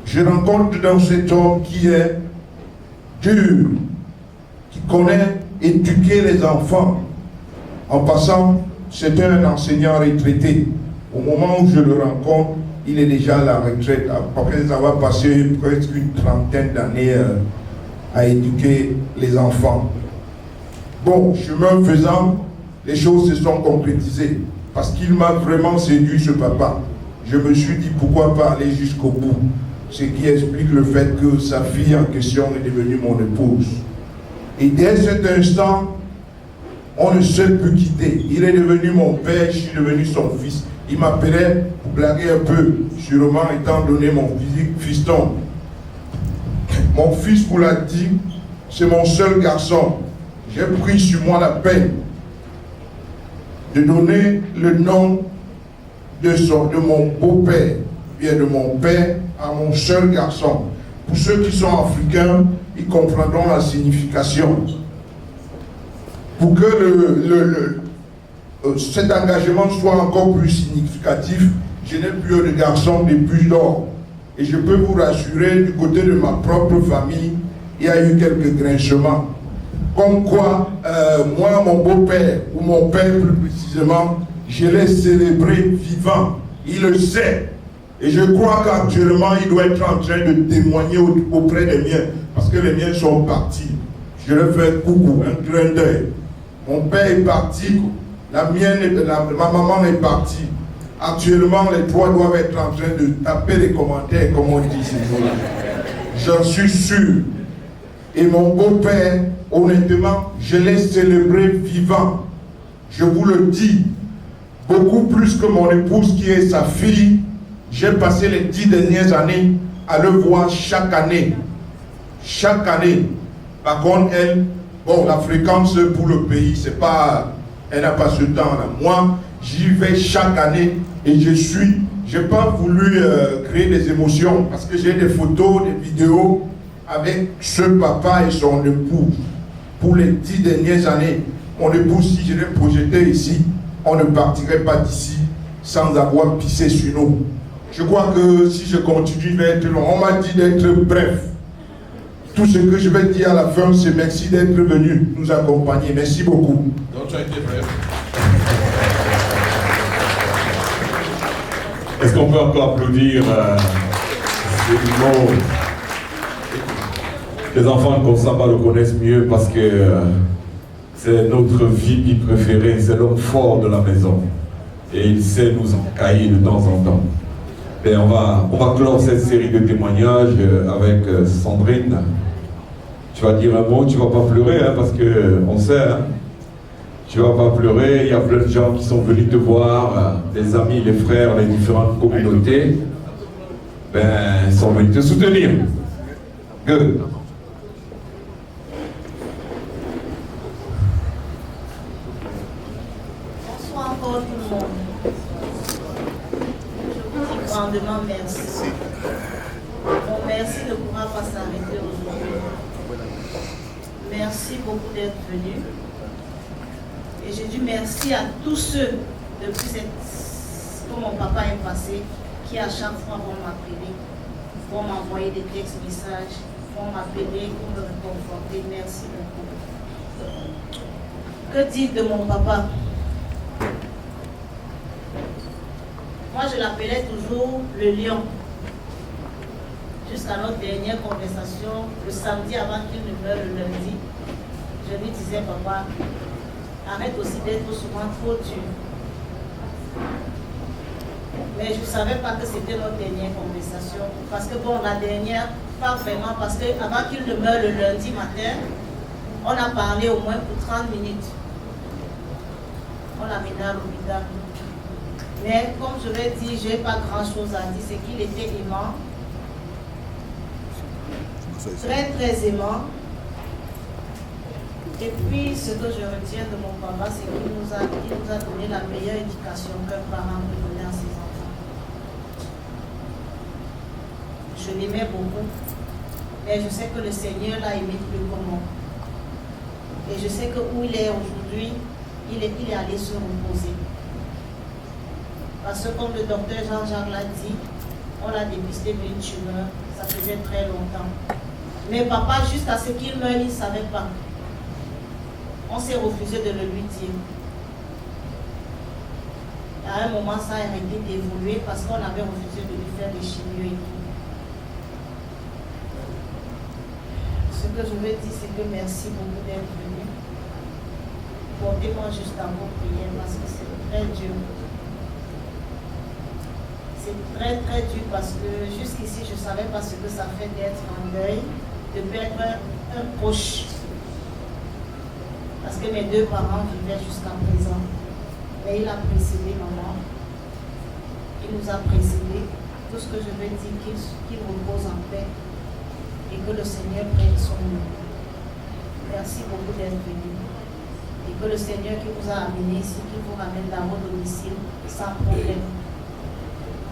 Je rencontre dans cet homme qui est dur, qui connaît éduquer les enfants. En passant, c'était un enseignant retraité. Au moment où je le rencontre, il est déjà à la retraite, après avoir passé presque une trentaine d'années à éduquer les enfants. Bon, chemin faisant, les choses se sont concrétisées, parce qu'il m'a vraiment séduit, ce papa. Je me suis dit, pourquoi pas aller jusqu'au bout, ce qui explique le fait que sa fille en question est devenue mon épouse. Et dès cet instant, on ne s'est plus quitté. Il est devenu mon père, je suis devenu son fils. Il m'appelait, pour blaguer un peu, sûrement étant donné mon physique, fiston. Mon fils, vous l'a dit, c'est mon seul garçon. J'ai pris sur moi la peine de donner le nom de mon beau-père, bien de mon père, à mon seul garçon. Pour ceux qui sont africains, ils comprendront la signification. Pour que cet engagement soit encore plus significatif, je n'ai plus de garçon depuis lors. Et je peux vous rassurer, du côté de ma propre famille, il y a eu quelques grincements. Comme quoi, moi, mon beau-père, ou mon père plus précisément, je l'ai célébré vivant. Il le sait. Et je crois qu'actuellement, il doit être en train de témoigner auprès des miens. Parce que les miens sont partis. Je leur fais un coucou, un clin d'œil. Mon père est parti, ma maman est partie. Actuellement, les trois doivent être en train de taper les commentaires, comme on dit ces jours-là. J'en suis sûr. Et mon beau-père, honnêtement, je l'ai célébré vivant. Je vous le dis, beaucoup plus que mon épouse qui est sa fille. J'ai passé les 10 dernières années à le voir chaque année. Chaque année. Par contre, elle, bon, la fréquence pour le pays, c'est pas, elle n'a pas ce temps-là. Moi, j'y vais chaque année et j'ai pas voulu créer des émotions parce que j'ai des photos, des vidéos avec ce papa et son épouse. Pour les 10 dernières années, mon épouse, si je l'ai projeté ici, on ne partirait pas d'ici sans avoir pissé sur nous. Je crois que si je continue, il va être long. On m'a dit d'être bref. Tout ce que je vais dire à la fin, c'est merci d'être venu nous accompagner. Merci beaucoup. Donc tu as été bref. Est-ce qu'on peut encore applaudir ces mots? Les enfants de Konsamba le connaissent mieux parce que c'est notre VIP préféré, c'est l'homme fort de la maison. Et il sait nous encailler de temps en temps. Et on va clore cette série de témoignages avec Sandrine. Tu vas dire un mot, tu ne vas pas pleurer, hein, parce qu'on sait, hein, tu ne vas pas pleurer. Il y a plein de gens qui sont venus te voir, les amis, les frères, les différentes communautés, ils sont venus te soutenir. Good. Bonsoir encore tout le monde. Je vous dis grandement merci. Bon, merci ne pourra pas s'arrêter aujourd'hui. Merci beaucoup d'être venus. Et je dis merci à tous ceux, depuis que mon papa est passé, qui à chaque fois vont m'appeler, vont m'envoyer des textes, messages, vont m'appeler pour me réconforter. Merci beaucoup. Que dire de mon papa? Moi, je l'appelais toujours le lion. Jusqu'à notre dernière conversation, le samedi avant qu'il ne meure le lundi, je lui disais, papa, arrête aussi d'être souvent trop dur. Mais je ne savais pas que c'était notre dernière conversation. Parce que bon, la dernière, pas vraiment, parce qu'avant qu'il ne meure le lundi matin, on a parlé au moins pour 30 minutes. On l'a mené à l'hôpital. Mais comme je l'ai dit, je n'ai pas grand-chose à dire, c'est qu'il était aimant. Très très aimant. Et puis ce que je retiens de mon papa, c'est qu'il nous a donné la meilleure éducation qu'un parent peut donner à ses enfants. Je l'aimais beaucoup, mais je sais que le Seigneur l'a aimé plus que moi. Et je sais que où il est aujourd'hui, il est allé se reposer. Parce que comme le docteur Jean-Jacques l'a dit, on l'a dépisté d'une tumeur, ça faisait très longtemps. Mais papa, jusqu'à ce qu'il meure, il ne savait pas. On s'est refusé de le lui dire. À un moment, ça a arrêté d'évoluer parce qu'on avait refusé de lui faire des chimios et tout. Ce que je veux dire, c'est que merci beaucoup d'être venu. Portez-moi juste dans vos prières parce que c'est très dur. C'est très très dur parce que jusqu'ici, je ne savais pas ce que ça fait d'être en deuil, de perdre un proche. Parce que mes deux parents vivaient jusqu'à présent. Mais il a précédé maman. Il nous a précédés. Tout ce que je veux dire, qu'il repose en paix et que le Seigneur prenne son nom. Merci beaucoup d'être venu. Et que le Seigneur qui vous a amené ici, qui vous ramène dans votre domicile sans problème.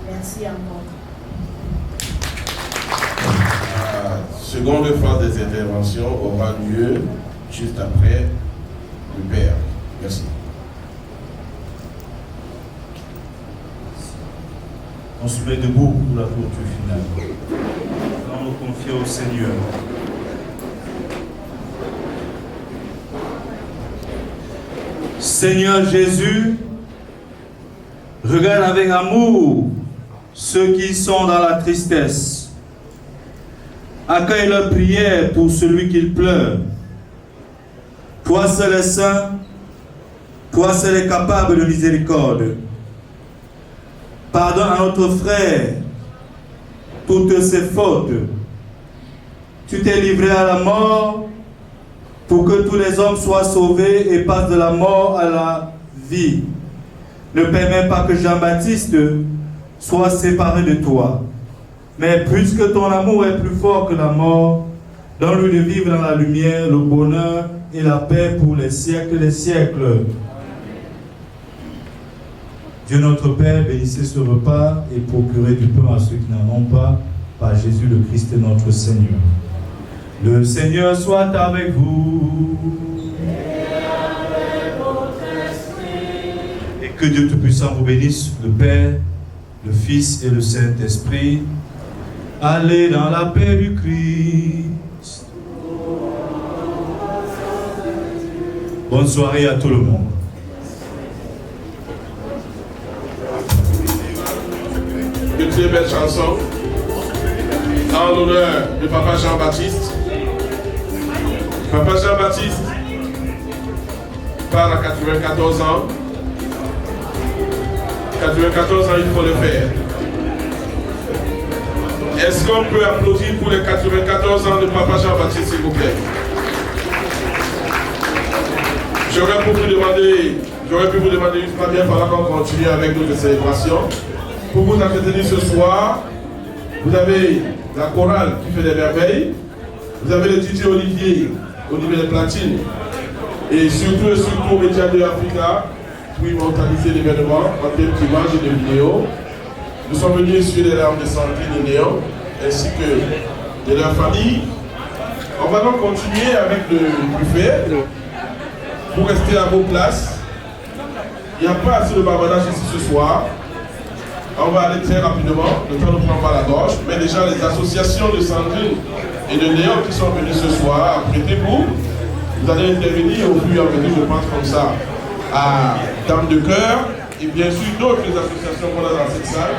Merci encore. La seconde phase des interventions aura lieu juste après le Père. Merci. On se met debout pour la clôture finale. On nous confie au Seigneur. Seigneur Jésus, regarde avec amour ceux qui sont dans la tristesse. Accueille leur prière pour celui qui pleure. Toi seul es saint, toi seul es capable de miséricorde. Pardonne à notre frère toutes ses fautes. Tu t'es livré à la mort pour que tous les hommes soient sauvés et passent de la mort à la vie. Ne permets pas que Jean-Baptiste soit séparé de toi. Mais puisque ton amour est plus fort que la mort, donne-lui de vivre dans la lumière, le bonheur et la paix pour les siècles des siècles. Dieu notre Père, bénissez ce repas et procurez du pain à ceux qui n'en ont pas, par Jésus le Christ notre Seigneur. Le Seigneur soit avec vous. Et que Dieu Tout-Puissant vous bénisse, le Père, le Fils et le Saint-Esprit. Allez dans la paix du Christ. Bonne soirée à tout le monde. Une très belle chanson en l'honneur de Papa Jean-Baptiste. Papa Jean-Baptiste part à 94 ans. 94 ans, il faut le faire. Est-ce qu'on peut applaudir pour les 94 ans de Papa Jean-Baptiste, s'il vous plaît? J'aurais pu vous demander une première fois qu'on continue avec notre célébration. Pour vous entretenir ce soir, vous avez la chorale qui fait des merveilles, vous avez le DJ Olivier au niveau des platines, et surtout Média de Africa pour immortaliser l'événement en termes d'images et de vidéos. Nous sommes venus sur les larmes de Sandrine et Léon, ainsi que de leur famille. On va donc continuer avec le buffet pour rester à vos places. Il n'y a pas assez de bavardage ici ce soir. On va aller très rapidement, le temps ne prend pas la gorge, mais déjà les associations de Sandrine et de Léon qui sont venus ce soir, apprêtez-vous, vous allez intervenir au fur et à mesure, je pense comme ça, à Dame de Cœur, et bien sûr d'autres associations qu'on a dans cette salle.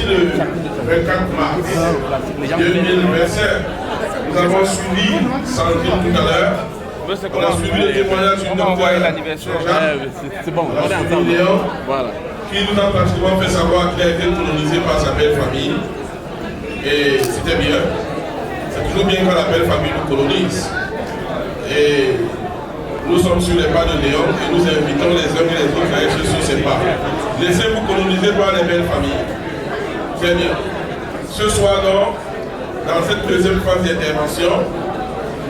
le 24 mars 2025, nous avons suivi Sandrine tout à l'heure. On a suivi le témoignage du docteur C'est bon, on est ensemble. Voilà. Qui nous a pratiquement fait savoir qu'il a été colonisé par sa belle famille. Et c'était bien. C'est toujours bien quand la belle famille nous colonise. Et nous sommes sur les pas de Léon et nous invitons les uns et les autres à être sur ces pas. Laissez-vous coloniser par les belles familles. Très bien. Ce soir donc, dans cette deuxième phase d'intervention,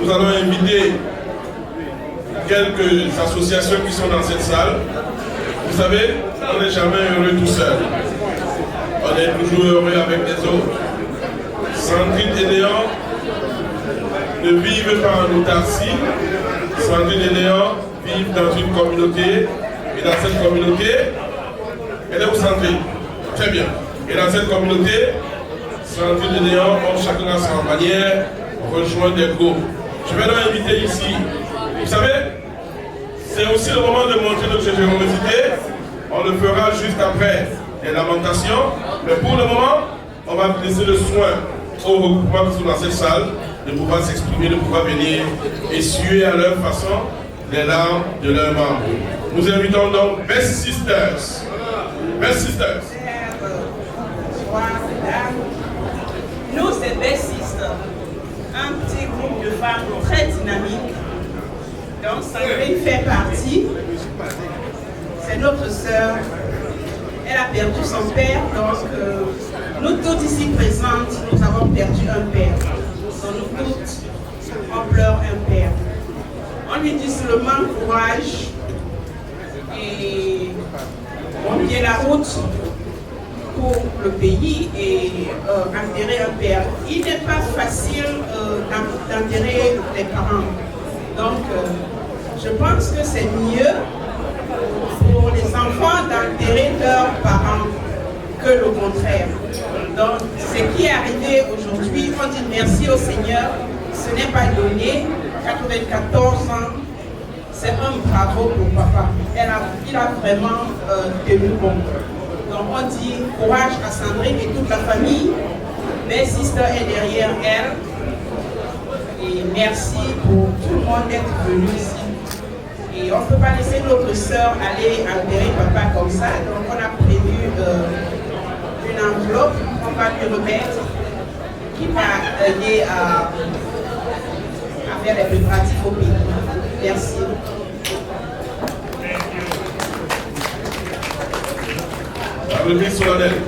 nous allons inviter quelques associations qui sont dans cette salle. Vous savez, on n'est jamais heureux tout seul. On est toujours heureux avec les autres. Sandrine et Léon ne vivent pas en autarcie. Sandrine et Léon vivent dans une communauté. Et dans cette communauté, elle est où Sandrine? Très bien. Et dans cette communauté, Sandrine et Léon ont chacun à sa manière rejoint des groupes. Je vais donc inviter ici. Vous savez, c'est aussi le moment de montrer notre générosité. On le fera juste après les lamentations. Mais pour le moment, on va laisser le soin aux regroupements qui sont dans cette salle de pouvoir s'exprimer, de pouvoir venir essuyer à leur façon les larmes de leurs membres. Nous invitons donc Best Sisters. Best Sisters. Nous, c'est Best Sisters, un petit groupe de femmes très dynamique. Donc, Sandrine fait partie. C'est notre sœur. Elle a perdu son père. Donc, nous toutes ici présentes, nous avons perdu un père. Donc, nous toutes, on pleure un père. On lui dit seulement courage et on tient la route pour le pays et enterrer un père. Il n'est pas facile d'enterrer les parents. Donc, je pense que c'est mieux pour les enfants d'enterrer leurs parents que le contraire. Donc, ce qui est arrivé aujourd'hui, on dit merci au Seigneur. Ce n'est pas donné. 94 ans, c'est un bravo pour papa. Il a vraiment tenu bon. Donc, on dit courage à Sandrine et toute la famille. Mes sisters est derrière elle. Et merci pour tout le monde d'être venu ici. Et on ne peut pas laisser notre soeur aller enterrer papa comme ça. Donc on a prévu une enveloppe qu'on va lui remettre qui va aider à faire les préparatifs au pays. Merci. La remise solennelle.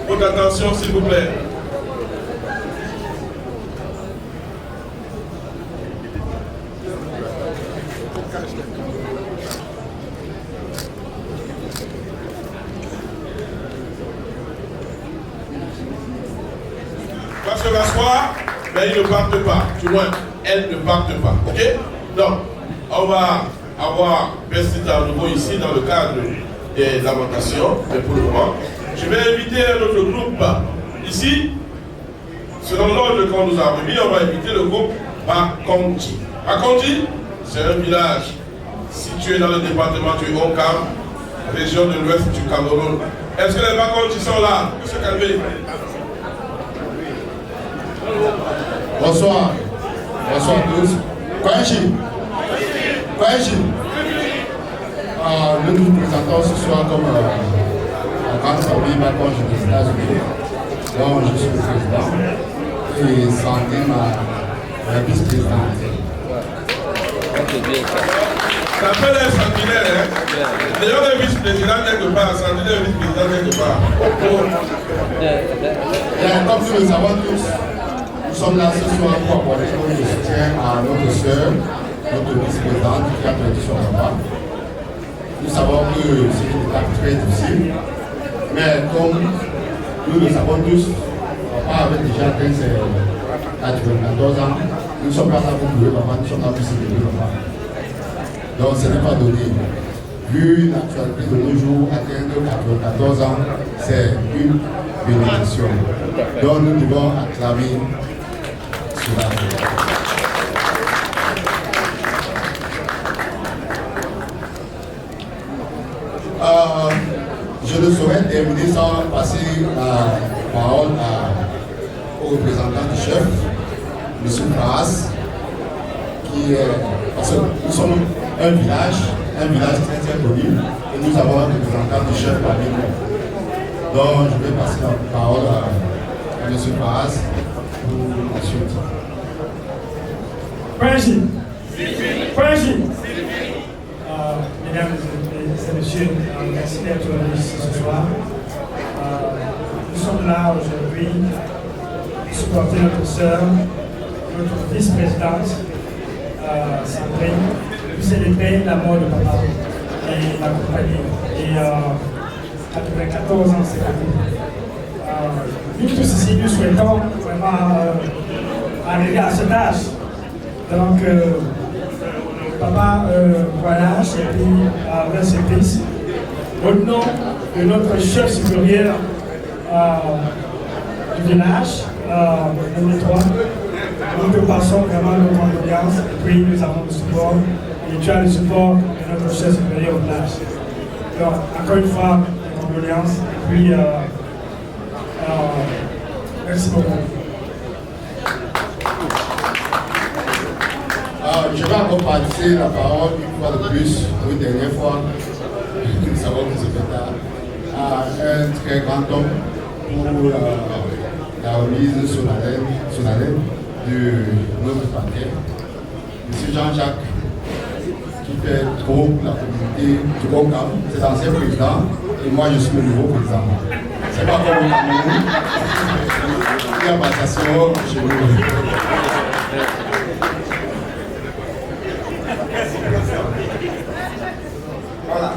Votre attention s'il vous plaît. Va se rasseoir, mais ils ne partent pas. Du moins, elles ne partent pas. Ok? Donc, on va avoir Bessie à nouveau ici dans le cadre des lamentations, mais pour le moment, je vais inviter un autre groupe ici. Selon l'ordre qu'on nous a remis, on va inviter le groupe Bakonji. Bakonji, c'est un village situé dans le département du Honkam, région de l'ouest du Cameroun. Est-ce que les Bakonji sont là? Monsieur Calvé. Bonsoir. Bonsoir à tous. Kwashi. Kwashi. Nous nous présentons ce soir comme la grande famille Bakonji des États-Unis, dont je suis le président, et Sandrine, ma vice-présidente. Ça peut être centenaire, hein? D'ailleurs, le vice-président quelque part, Sandrine est vice-président quelque part. Comme nous le savons tous, nous sommes là ce soir pour apporter notre soutien à notre soeur, notre vice-présidente qui a perdu son papa. Nous savons que c'est une étape très difficile, mais comme nous le savons tous, papa avait déjà atteint ses 94 ans. Nous ne sommes pas là pour pleurer papa, nous sommes là pour célébrer papa. Donc ce n'est pas donné. Vu l'actualité de nos jours, atteindre 94 ans, c'est une bénédiction. Donc nous devons acclamer cela. terminer sans passer la parole au représentant du chef, M. Faras, qui est. Parce que nous sommes un village très connu, et nous avons un représentant du chef parmi nous. Donc je vais passer la parole à M. Faras pour la suite. Président. Mesdames et messieurs, merci d'être ici ce soir. Nous sommes là aujourd'hui pour supporter notre sœur, notre vice-présidente, Sandrine, qui s'est dépeignée la mort de papa et l'accompagner. Et à 94 ans, c'est la nous tous ici, nous souhaitons vraiment arriver à cet âge. Donc, papa voyage et puis vers ses fils. Au nom de notre chef supérieur du village, numéro 3, nous te passons vraiment nos condoléances et puis nous avons le support et tu as le support de notre chef supérieur au village. Donc, encore une fois, les condoléances et puis merci beaucoup. Je vais encore passer la parole une fois de plus, ou une dernière fois, nous savons que c'est tard, à un très grand homme pour la remise solennelle de notre partenaire, M. Jean-Jacques, qui fait trop pour la communauté du Ocam. C'est l'ancien président et moi je suis le nouveau président. C'est pas comme au Cameroun. Il y a passation chez nous. Voilà.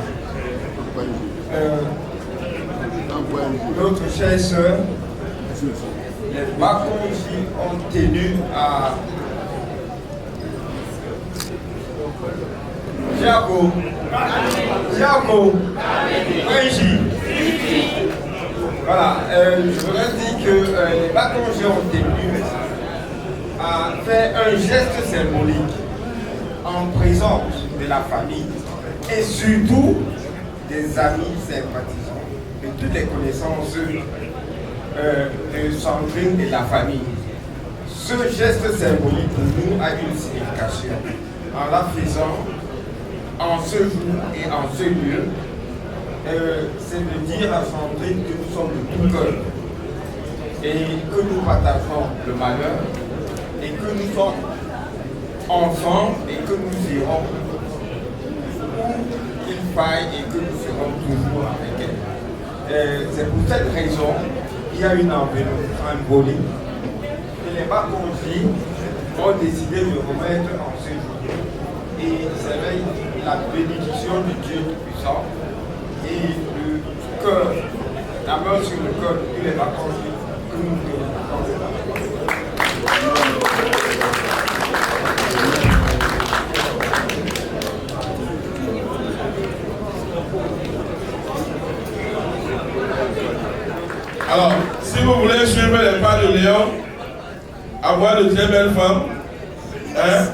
Notre chère sœur, les Bakonji ont tenu à Diago, Régie. Voilà, je voudrais dire que les Bakonji ont tenu à faire un geste symbolique en présence de la famille et surtout des amis sympathisants et toutes les connaissances de Sandrine et de la famille. Ce geste symbolique pour nous a une signification. En la faisant en ce jour et en ce lieu, c'est de dire à Sandrine que nous sommes de tout cœur et que nous partageons le malheur et que nous sommes ensemble et que nous irons où il faille et que nous serons toujours avec elle. C'est pour cette raison qu'il y a une enveloppe symbolique que les Bakonji ont décidé de remettre en ce jour. Et c'est la bénédiction de Dieu puissant et le cœur, la main sur le cœur de tous les Bakonji que nous devons. Alors, si vous voulez suivre les pas de Léon, avoir de très belles femmes, hein,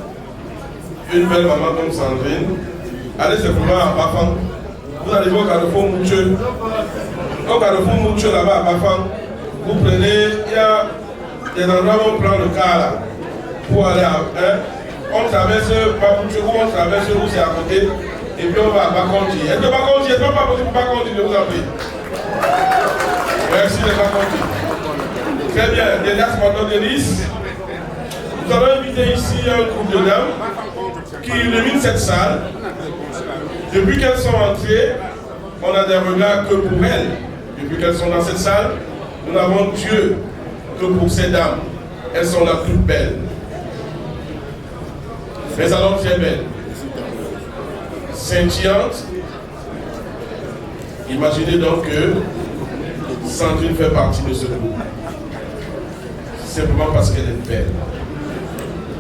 une belle maman comme Sandrine, allez simplement à Bafang. Vous arrivez au Carrefour Moutcheux. Au Carrefour Moutcheux, là-bas à Bafang, vous prenez, il y a des endroits où on prend le car là, pour aller à. Hein, on traverse Moutcheux, on traverse où c'est à côté, et puis on va à Bakonji. Est-ce que Bakonji, est-ce pas possible pour Bakonji de vous appeler? Merci les Bakonji. Très bien, les dames maintenant de Nice. Nous allons inviter ici un groupe de dames qui illuminent cette salle. Depuis qu'elles sont entrées, on a des regards que pour elles. Depuis qu'elles sont dans cette salle, nous n'avons Dieu que pour ces dames. Elles sont la plus belles. Mais alors très belles. Scintillantes. Imaginez donc que Sandrine fait partie de ce groupe. Simplement parce qu'elle est belle.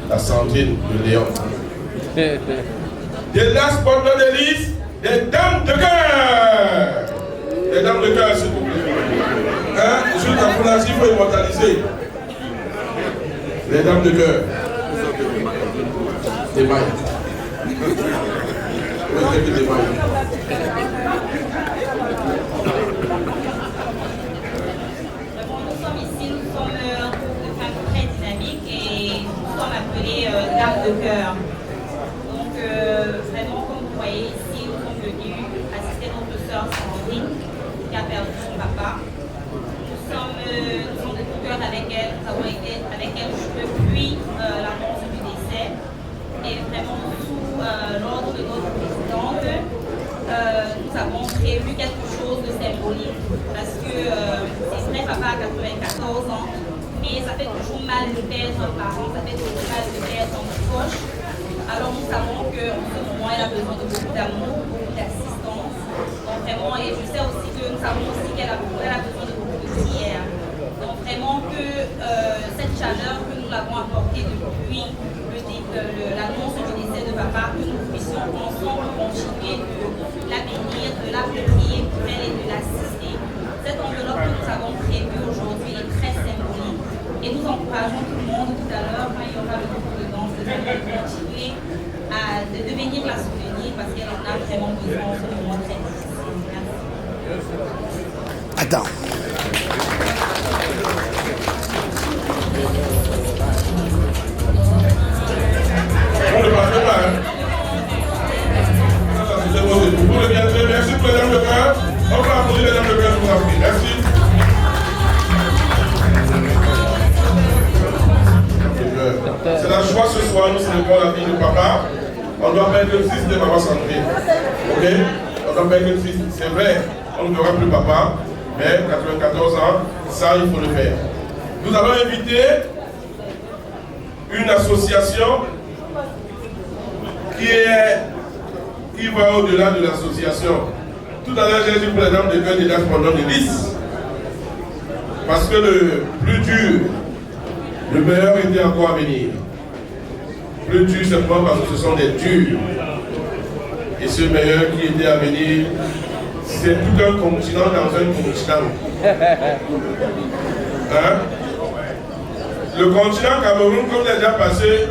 La Sandrine de Léon. Des last but not the least, des dames de cœur. Des dames de cœur, s'il vous plaît. Hein? Jules Kapounasi, il faut immortaliser. Les dames de cœur. Des mailles. Des mailles. sommes ici, nous sommes un groupe de femmes très dynamiques et nous sommes appelés dames de cœur. Donc vraiment, comme vous voyez ici, nous sommes venus assister notre sœur Sandrine qui a perdu son papa. Nous sommes de tout cœur avec elle, nous avons été avec elle depuis l'annonce du décès et vraiment sous l'ordre de notre présidente. Nous avons prévu quelque chose de symbolique parce que c'est vrai, papa a 94 ans, mais ça fait toujours mal de perdre un parent, ça fait toujours mal de perdre un proche. Alors nous savons qu'en ce moment, elle a besoin de beaucoup d'amour, beaucoup d'assistance. Donc vraiment, et je sais aussi que nous savons aussi qu'elle a besoin de beaucoup de prières. Donc vraiment que cette chaleur que nous l'avons apportée depuis l'annonce du décès de papa, que nous puissions ensemble continuer de la bénir, de la prier pour elle et de l'assister. Cette enveloppe que nous avons prévue aujourd'hui est très symbolique et nous encourageons tout le monde tout à l'heure quand il y aura le cours de danse de continuer de venir la soutenir parce qu'elle en a vraiment besoin en ce moment très difficile. Merci. Attends. On ne passe pas. Vous pouvez bien faire. Merci pour les dames de cœur. On va applaudir les dames de cœur, je vous en prie. Merci. C'est la joie ce soir, nous célébrons la vie de papa. On doit perdre le fils de papa Sandrine. Ok? On doit perdre le fils. C'est vrai, on ne verra plus papa, mais 94 ans, ça il faut le faire. Nous allons inviter une association qui va au-delà de l'association. Tout à l'heure, j'ai dit pour les dames de cœur des dames pendant de 10. Parce que le plus dur, le meilleur était encore à venir. Plus dur simplement parce que ce sont des durs. Et ce meilleur qui était à venir, c'est tout un continent dans un continent. Hein? Le continent Cameroun, comme il a déjà passé,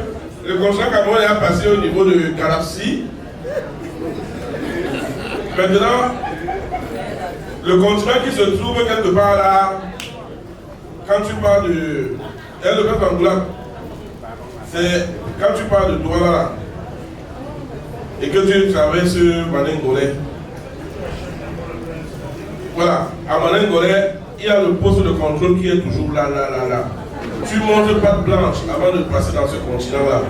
le continent Cameroun est passé au niveau de Kalapsi. Maintenant, le continent qui se trouve quelque part là, quand tu parles de... Et le peuple Angoula, c'est quand tu parles de Douala et que tu traverses Manengolais. Voilà, à Manengolais, il y a le poste de contrôle qui est toujours là. Tu montes patte blanche avant de passer dans ce continent-là.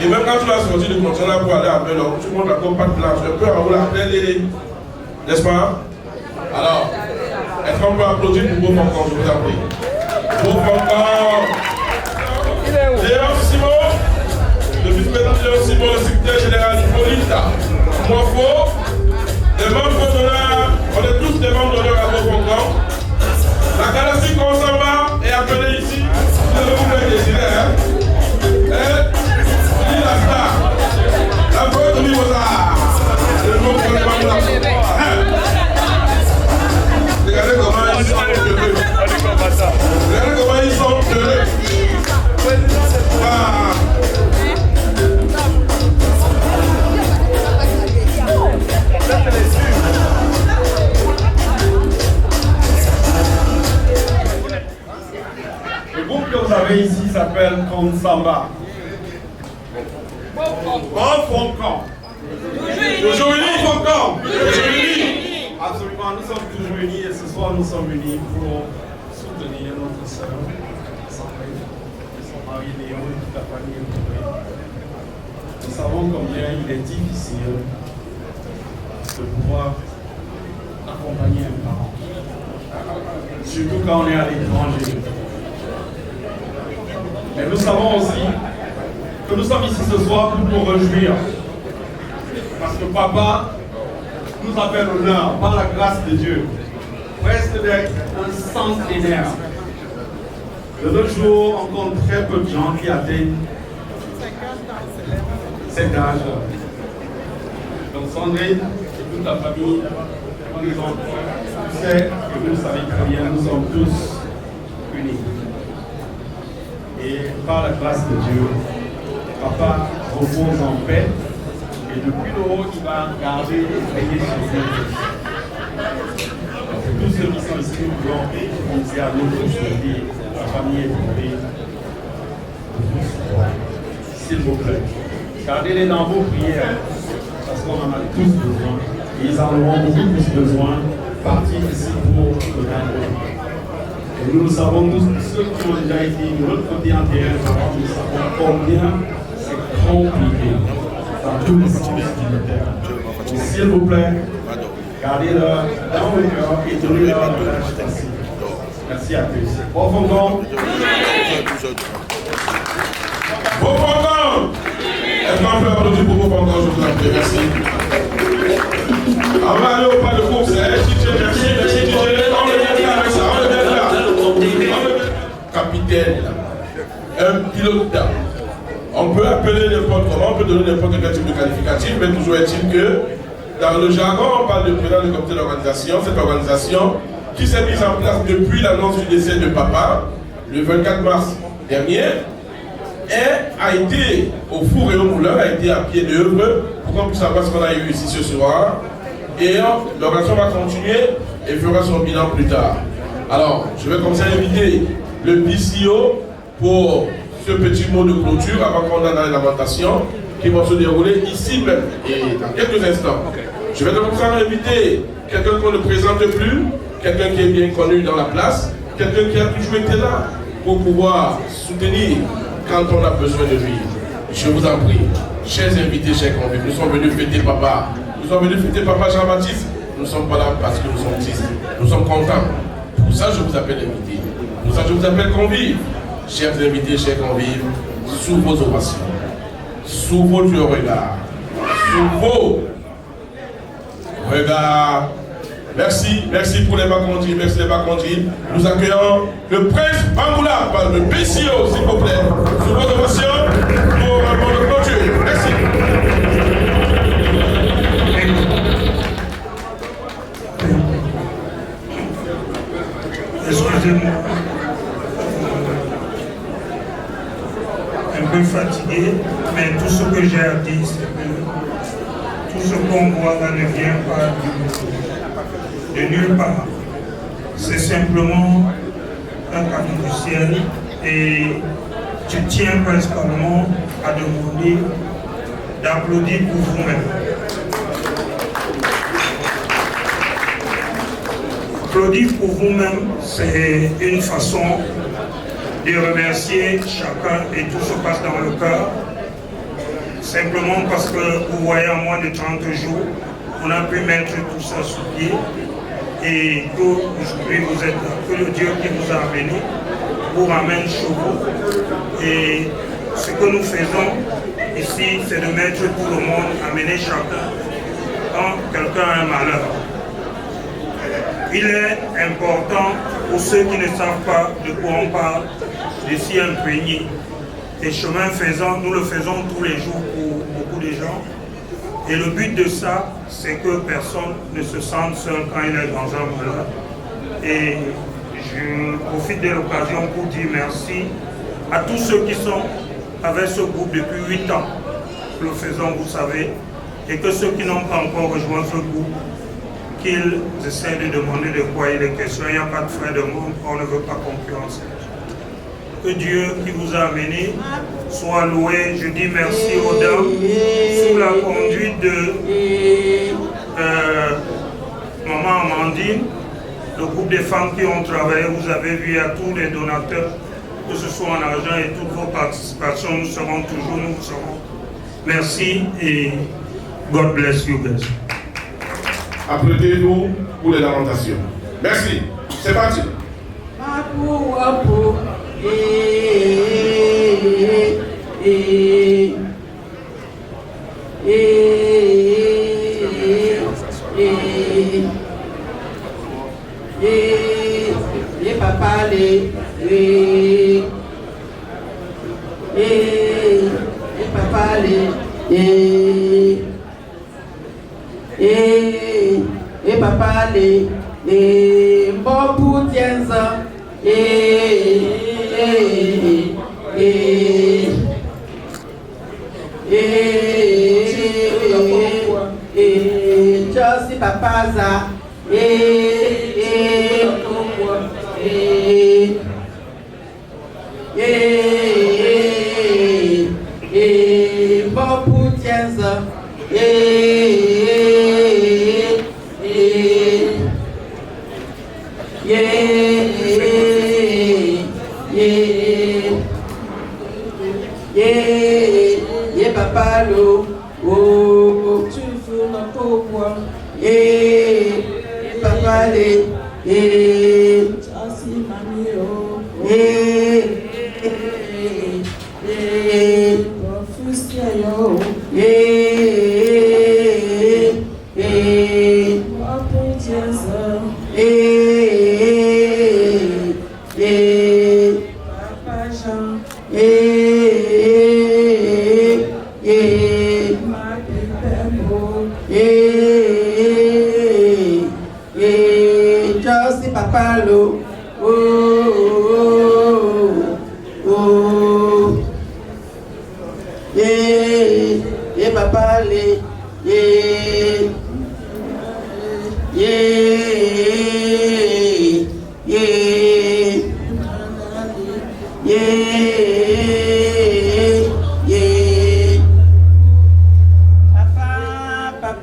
Et même quand tu vas sortir du continent pour aller à Belon, tu montes encore patte blanche. Un peu en haut là, n'est-ce pas? Alors, est-ce qu'on peut applaudir pour vos enfants, je vous en prie? Léon Simon, le vice-président Léon Simon, le secrétaire général du Polita, Mofo, les membres d'honneur, on est tous des membres d'honneur à vos programmes. La galaxie Konsamba est appelée ici, vous pouvez décider, hein. Et la star, la voix de Mimosa, le nom de la regardez comment ils sont heureux. Regardez comment ils sont heureux. Le groupe que vous avez ici s'appelle Konsamba. Toujours unis. Absolument, nous sommes toujours unis et ce soir nous sommes unis pour soutenir notre sœur Sandrine, son mari Léon et toute la famille autour. Nous savons combien il est difficile de pouvoir accompagner un parent, surtout quand on est à l'étranger. Mais nous savons aussi que nous sommes ici ce soir pour réjouir, parce que papa nous a fait l'honneur, par la grâce de Dieu, presque d'être un centenaire. De nos jours, on compte très peu de gens qui atteignent cet âge. Donc Sandrine et toute la famille, nous savez que vous savez très bien, nous sommes tous unis. Et par la grâce de Dieu, papa repose en paix. Et depuis le haut, il va garder et veiller sur nous. tous ceux qui sont ici vont penser à nous tous de dire, la famille est tombée. S'il vous plaît, gardez-les dans vos prières, parce qu'on en a tous besoin. Et ils en auront beaucoup plus besoin, partir ici pour le Cameroun. Et nous savons tous, ceux qui ont déjà été de l'autre côté enterrés, nous savons combien c'est compliqué dans tous les sens du terme. S'il vous plaît, gardez-le dans vos cœurs et donnez-leur un relâche ainsi. Merci à tous. Bon Fongon. Bon Fongon. Est-ce qu'on peut applaudir pour vos Fongon, je vous en prie. Merci. On va aller au pas de course. Merci, merci, on le met avec ça, on le met là. Capitaine, un pilote. On peut appeler n'importe comment, on peut donner n'importe quel type de qualificatif, mais toujours est-il que dans le jargon, on parle de président du comité d'organisation, cette organisation qui s'est mise en place depuis l'annonce du décès de papa, le 24 mars dernier, a été au four et au moulin, a été à pied d'œuvre pour qu'on puisse savoir ce qu'on a eu ici ce soir. Et l'organisation va continuer et fera son bilan plus tard. Alors, je vais comme ça inviter le PCO pour ce petit mot de clôture avant qu'on aille dans les lamentations qui vont se dérouler ici même et dans quelques instants. Je vais donc comme ça inviter quelqu'un qu'on ne présente plus, quelqu'un qui est bien connu dans la place, quelqu'un qui a toujours été là pour pouvoir soutenir quand on a besoin de lui. Je vous en prie, chers invités, chers convives, nous sommes venus fêter papa. Nous sommes venus fêter papa Jean-Baptiste. Nous ne sommes pas là parce que nous sommes tristes. Nous sommes contents. Pour ça, je vous appelle invités. Pour ça, je vous appelle convives. Chers invités, chers convives, sous vos ovations, sous vos yeux regards, sous vos regards. Merci, merci pour les Bakondi, merci les Bakondi. Nous accueillons le prince Bangoula par le PCO, s'il vous plaît, sous vos ovations pour un mot de clôture. Merci. Excusez-moi, un peu fatigué, mais tout ce que j'ai à dire, c'est que tout ce qu'on voit là ne vient pas de nulle part. C'est simplement un cadeau du ciel et je tiens principalement à demander d'applaudir pour vous-même. Applaudir pour vous-même, c'est une façon de remercier chacun et tout se passe dans le cœur. Simplement parce que vous voyez en moins de 30 jours, on a pu mettre tout ça sur pied et qu'aujourd'hui vous êtes là, que le Dieu qui vous a amené vous ramène chez vous. Et ce que nous faisons ici, c'est de mettre tout le monde, amener chacun quand quelqu'un a un malheur. Il est important pour ceux qui ne savent pas de quoi on parle de s'y imprégner. Et chemin faisant, nous le faisons tous les jours pour beaucoup de gens. Et le but de ça, c'est que personne ne se sente seul quand il est dans un malheur. Et je profite de l'occasion pour dire merci à tous ceux qui sont avec ce groupe depuis 8 ans. Nous le faisons, vous savez. Et que ceux qui n'ont pas encore rejoint ce groupe, qu'ils essaient de demander de quoi il est question. Il n'y a pas de frais de monde, on ne veut pas concurrencer. Que Dieu qui vous a amené soit loué. Je dis merci aux dames sous la conduite de Maman Amandine, le groupe des femmes qui ont travaillé. Vous avez vu à tous les donateurs, que ce soit en argent et toutes vos participations, nous serons toujours, nous serons. Merci et God bless you guys. Applaudissez-nous pour les lamentations. Merci. C'est parti. Papa les papa les papa les bon pour tiens Josie papa za Papa lo, oh, tu veux le pourquoi, papa le, asi mami oh, profussia yo, aputienza, papa Jean, Josie Papa Lo, Papa Le,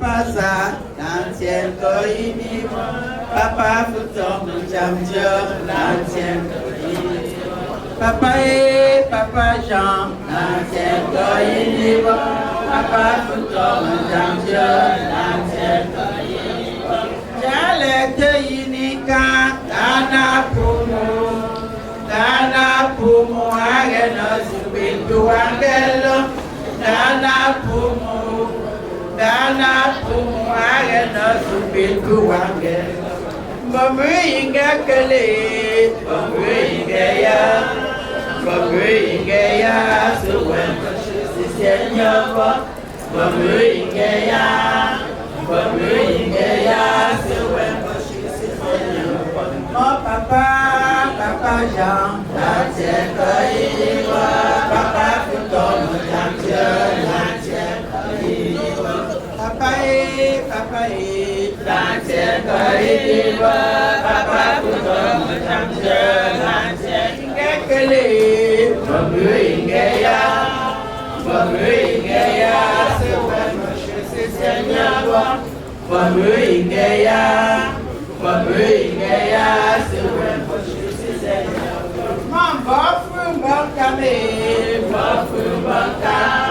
Papa Sa, l'ancienne Coïni, Papa Fouton, Jamdior, l'ancienne Coïni, Papa Jean, l'ancienne Coïni, Papa Fouton, Jamdior, l'ancienne Coïni, J'allais Coïni, Dana pour moi, Agena, Subito, Angelo, Dana pour moi. Dana Pumagana Subitu Wange Babuinga Kale Babuingaya Suwen Sisianyava Babuingaya Suwen Sisianyava Oh Papa Jean L'Ancien Coïniwa Papa Fouton L'Ancien Coïniwa Papa, l'ancien Coïniwa, Papa Fouton, l'ancien Ingekele, Babuingaya, c'est vrai, monsieur, c'est Seigneur, Babuingaya, c'est vrai, monsieur, c'est Seigneur. Mon bafou, mon camé, bafou, mon camé.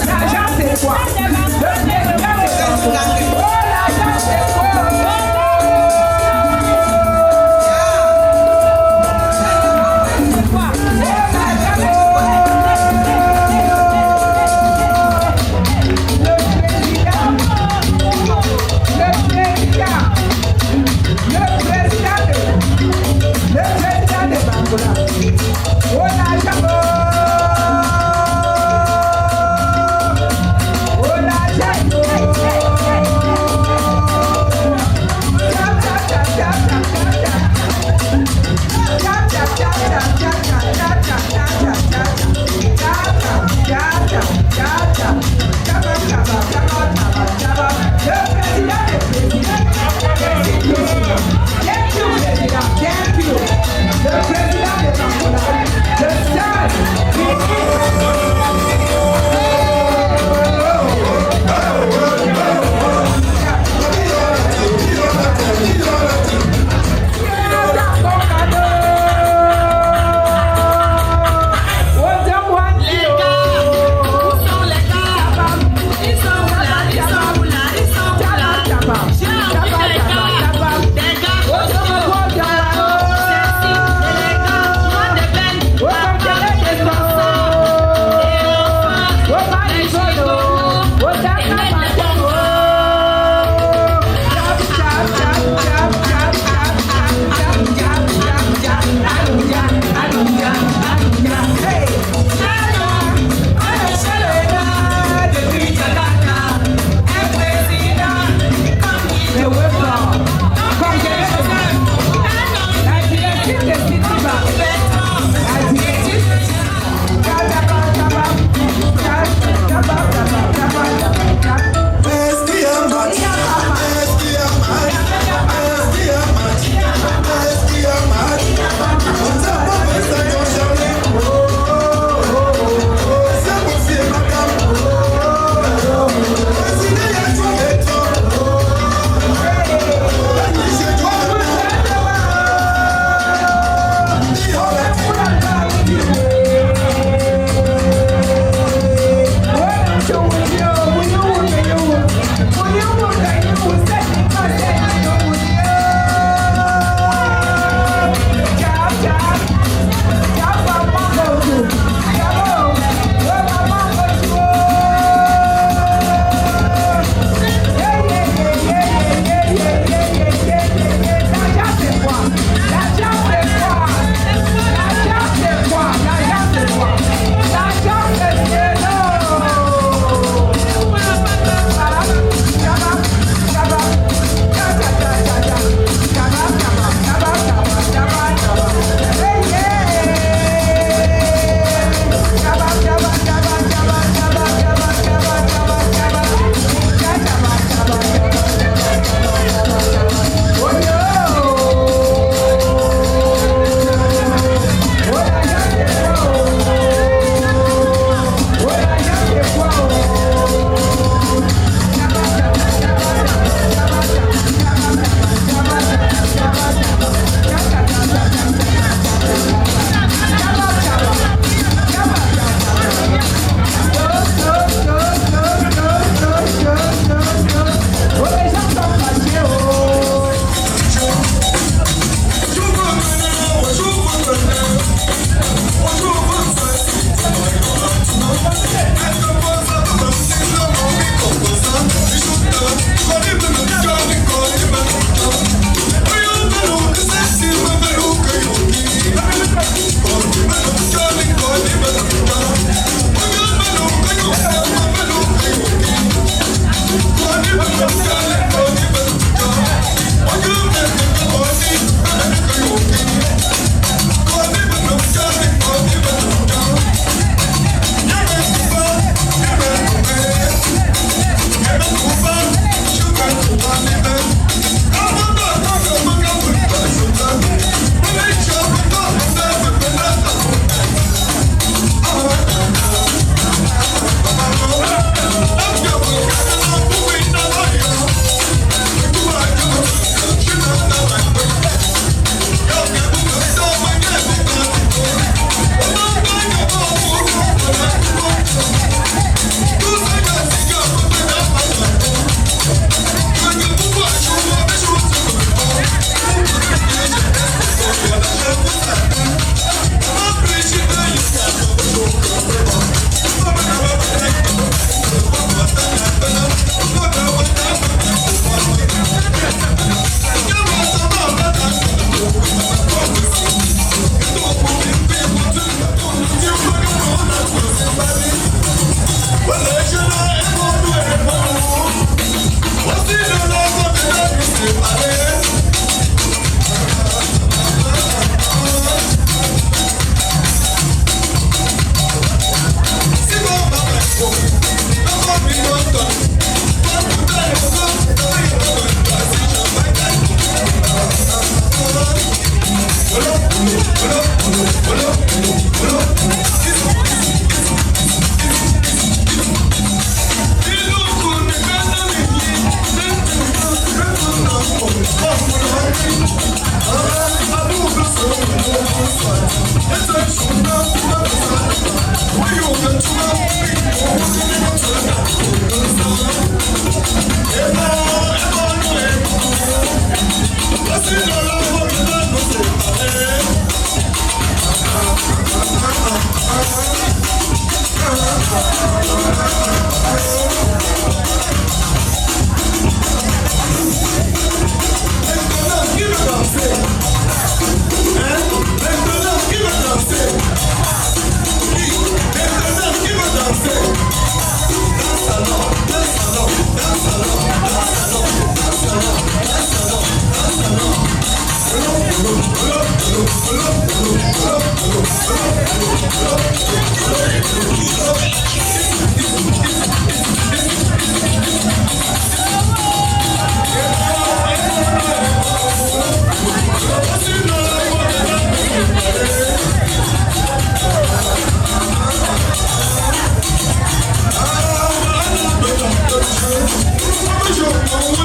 L'argent c'est quoi? Le président de Congo. Oh, l'argent c'est quoi?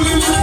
Thank you.